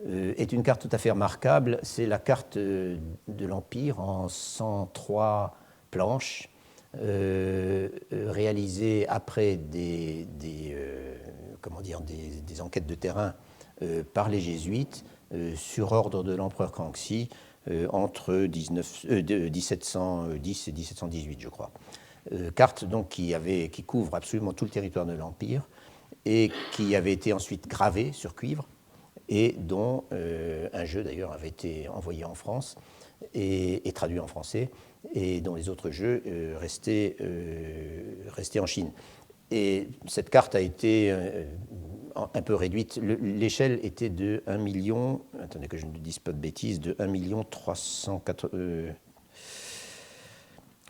est une carte tout à fait remarquable. C'est la carte de l'Empire en 103 planches, réalisée après des enquêtes de terrain par les jésuites sur ordre de l'empereur Kangxi entre 1710 et 1718, je crois. Carte donc qui couvre absolument tout le territoire de l'Empire et qui avait été ensuite gravée sur cuivre et dont un jeu d'ailleurs avait été envoyé en France et traduit en français, et dont les autres jeux restaient en Chine. Et cette carte a été un peu réduite. L'échelle était de 1 million, attendez que je ne dise pas de bêtises, de 1 million 304...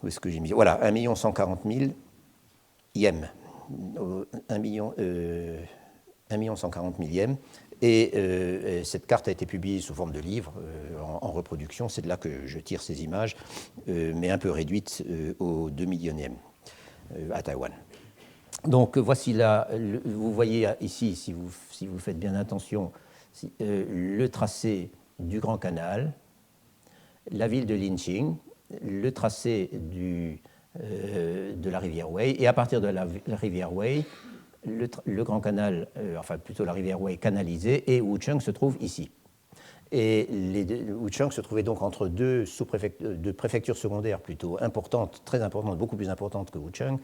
où est-ce que j'ai mis ? Voilà, 1 140 000 yens. 1 140 000 yens. Et cette carte a été publiée sous forme de livre, en reproduction. C'est de là que je tire ces images, mais un peu réduites au 2 millionième à Taïwan. Donc voici là, vous voyez ici, si vous faites bien attention, le tracé du Grand Canal, la ville de Linqing, le tracé de la rivière Wei, et à partir de la rivière Wei, le Grand Canal, enfin plutôt la rivière Wei canalisée, et Wuchang se trouve ici. Et Wuchang se trouvait donc entre deux préfectures secondaires plutôt importantes, très importantes, beaucoup plus importantes que Wuchang,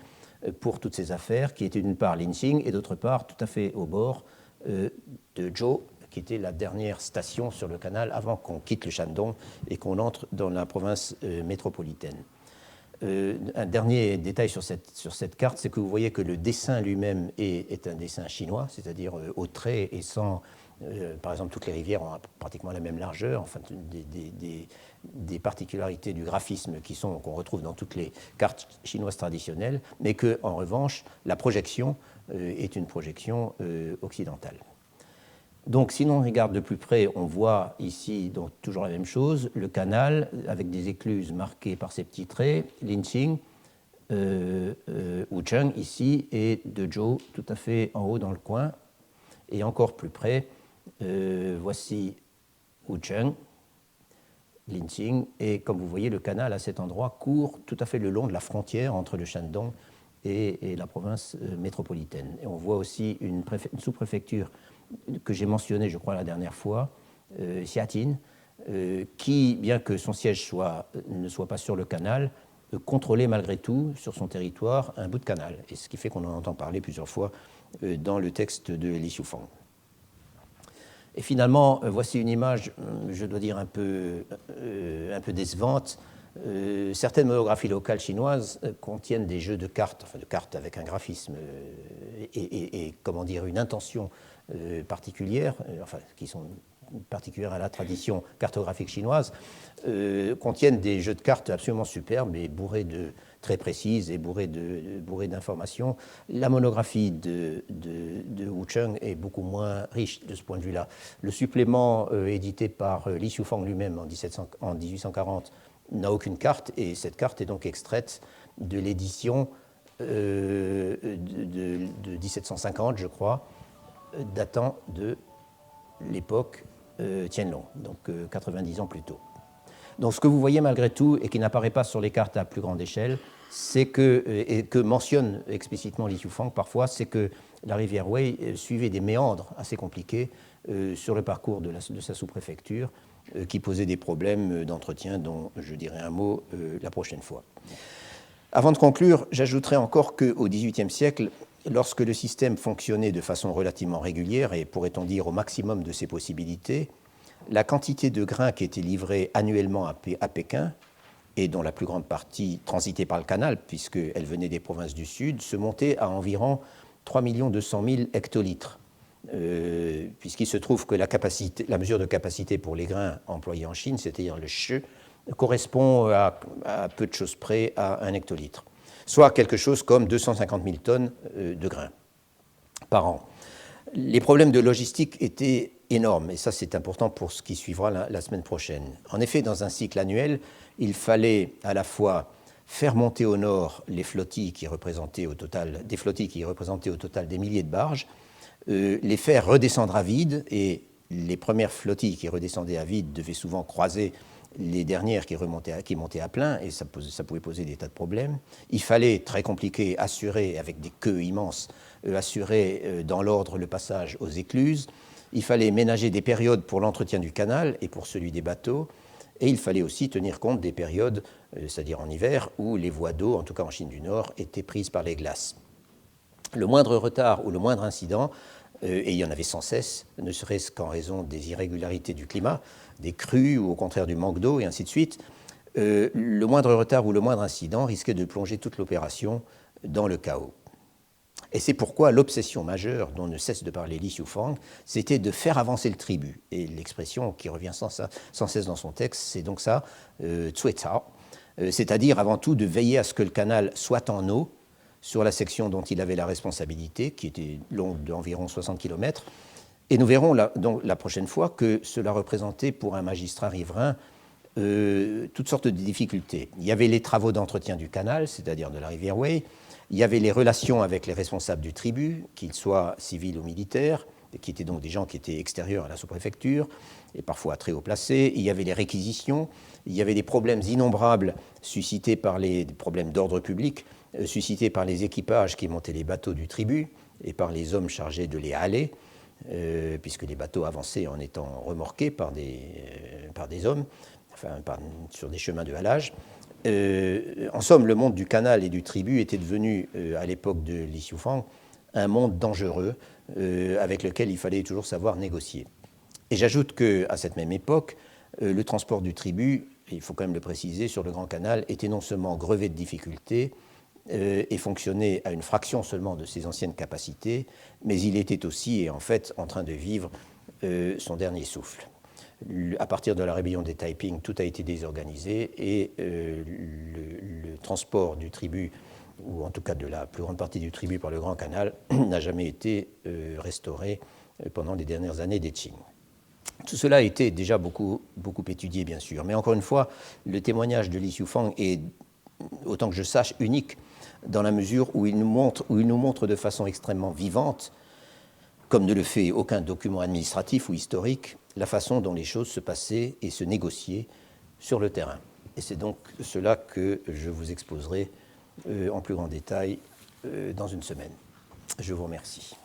pour toutes ces affaires, qui étaient d'une part Linqing et d'autre part tout à fait au bord de Zhou, qui était la dernière station sur le canal avant qu'on quitte le Shandong et qu'on entre dans la province métropolitaine. Un dernier détail sur cette carte, c'est que vous voyez que le dessin lui-même est un dessin chinois, c'est-à-dire au trait et sans... par exemple, toutes les rivières ont pratiquement la même largeur, enfin, des particularités du graphisme qu'on retrouve dans toutes les cartes chinoises traditionnelles, mais qu'en revanche, la projection est une projection occidentale. Donc, si l'on regarde de plus près, on voit ici donc, toujours la même chose, le canal avec des écluses marquées par ces petits traits, Linqing, Wuchang ici, et Dezhou tout à fait en haut dans le coin. Et encore plus près, voici Wuchang, Linqing, et comme vous voyez, le canal à cet endroit court tout à fait le long de la frontière entre le Shandong et la province métropolitaine. Et on voit aussi une sous-préfecture que j'ai mentionnée, je crois, la dernière fois, Xiatin, qui, bien que son siège ne soit pas sur le canal, contrôlait malgré tout sur son territoire un bout de canal, et ce qui fait qu'on en entend parler plusieurs fois dans le texte de Li Xiufang. Et finalement, voici une image, je dois dire, un peu décevante. Certaines monographies locales chinoises contiennent des jeux de cartes, enfin de cartes avec un graphisme et comment dire, une intention particulière, enfin qui sont particulières à la tradition cartographique chinoise, contiennent des jeux de cartes absolument superbes et bourrés de très précises et bourrés d'informations. La monographie de Wuchang est beaucoup moins riche de ce point de vue-là. Le supplément édité par Li Xiufang lui-même en 1840 n'a aucune carte, et cette carte est donc extraite de l'édition de 1750, je crois, datant de l'époque Qianlong, donc 90 ans plus tôt. Donc ce que vous voyez malgré tout, et qui n'apparaît pas sur les cartes à plus grande échelle, c'est et que mentionne explicitement Li Xiufang parfois, c'est que la rivière Wei suivait des méandres assez compliqués sur le parcours de sa sous-préfecture, qui posaient des problèmes d'entretien dont je dirai un mot la prochaine fois. Avant de conclure, j'ajouterai encore qu'au XVIIIe siècle, lorsque le système fonctionnait de façon relativement régulière et, pourrait-on dire, au maximum de ses possibilités, la quantité de grains qui était livrée annuellement à Pékin, et dont la plus grande partie transitait par le canal, puisqu'elle venait des provinces du Sud, se montait à environ 3 200 000 hectolitres, puisqu'il se trouve que la mesure de capacité pour les grains employés en Chine, c'est-à-dire le shi, correspond à peu de choses près à 1 hectolitre, soit quelque chose comme 250 000 tonnes de grains par an. Les problèmes de logistique étaient énormes, et ça c'est important pour ce qui suivra la semaine prochaine. En effet, dans un cycle annuel, il fallait à la fois faire monter au nord des flottilles qui représentaient au total des milliers de barges, les faire redescendre à vide et les premières flottilles qui redescendaient à vide devaient souvent croiser les dernières qui montaient à plein, et ça pouvait poser des tas de problèmes. Il fallait, très compliqué, assurer, avec des queues immenses, assurer dans l'ordre le passage aux écluses. Il fallait ménager des périodes pour l'entretien du canal et pour celui des bateaux. Et il fallait aussi tenir compte des périodes, c'est-à-dire en hiver, où les voies d'eau, en tout cas en Chine du Nord, étaient prises par les glaces. Le moindre retard ou le moindre incident, et il y en avait sans cesse, ne serait-ce qu'en raison des irrégularités du climat, des crues ou au contraire du manque d'eau, et ainsi de suite, le moindre retard ou le moindre incident risquait de plonger toute l'opération dans le chaos. Et c'est pourquoi l'obsession majeure dont ne cesse de parler Li Xiufang, c'était de faire avancer le tribut. Et l'expression qui revient sans cesse dans son texte, c'est donc ça, Cuetao, c'est-à-dire avant tout de veiller à ce que le canal soit en eau sur la section dont il avait la responsabilité, qui était longue d'environ 60 km. Et nous verrons donc la prochaine fois que cela représentait pour un magistrat riverain toutes sortes de difficultés. Il y avait les travaux d'entretien du canal, c'est-à-dire de la rivière Wei. Il y avait les relations avec les responsables du tribut, qu'ils soient civils ou militaires, qui étaient donc des gens qui étaient extérieurs à la sous-préfecture, et parfois très haut placés. Il y avait les réquisitions, il y avait des problèmes innombrables suscités par des problèmes d'ordre public, suscités par les équipages qui montaient les bateaux du tribut et par les hommes chargés de les haler, puisque les bateaux avançaient en étant remorqués par des hommes, sur des chemins de halage. En somme, le monde du canal et du tribut était devenu, à l'époque de Li Xiufang, un monde dangereux avec lequel il fallait toujours savoir négocier. Et j'ajoute qu'à cette même époque, le transport du tribut, il faut quand même le préciser, sur le Grand Canal, était non seulement grevé de difficultés et fonctionnait à une fraction seulement de ses anciennes capacités, mais il était aussi, et en fait, en train de vivre son dernier souffle. À partir de la rébellion des Taiping, tout a été désorganisé et le transport du tribut, ou en tout cas de la plus grande partie du tribut par le Grand Canal, n'a jamais été restauré pendant les dernières années des Qing. Tout cela a été déjà beaucoup étudié, bien sûr, mais encore une fois, le témoignage de Li Xiufang est, autant que je sache, unique dans la mesure où il nous montre de façon extrêmement vivante, comme ne le fait aucun document administratif ou historique, la façon dont les choses se passaient et se négociaient sur le terrain. Et c'est donc cela que je vous exposerai en plus grand détail dans une semaine. Je vous remercie.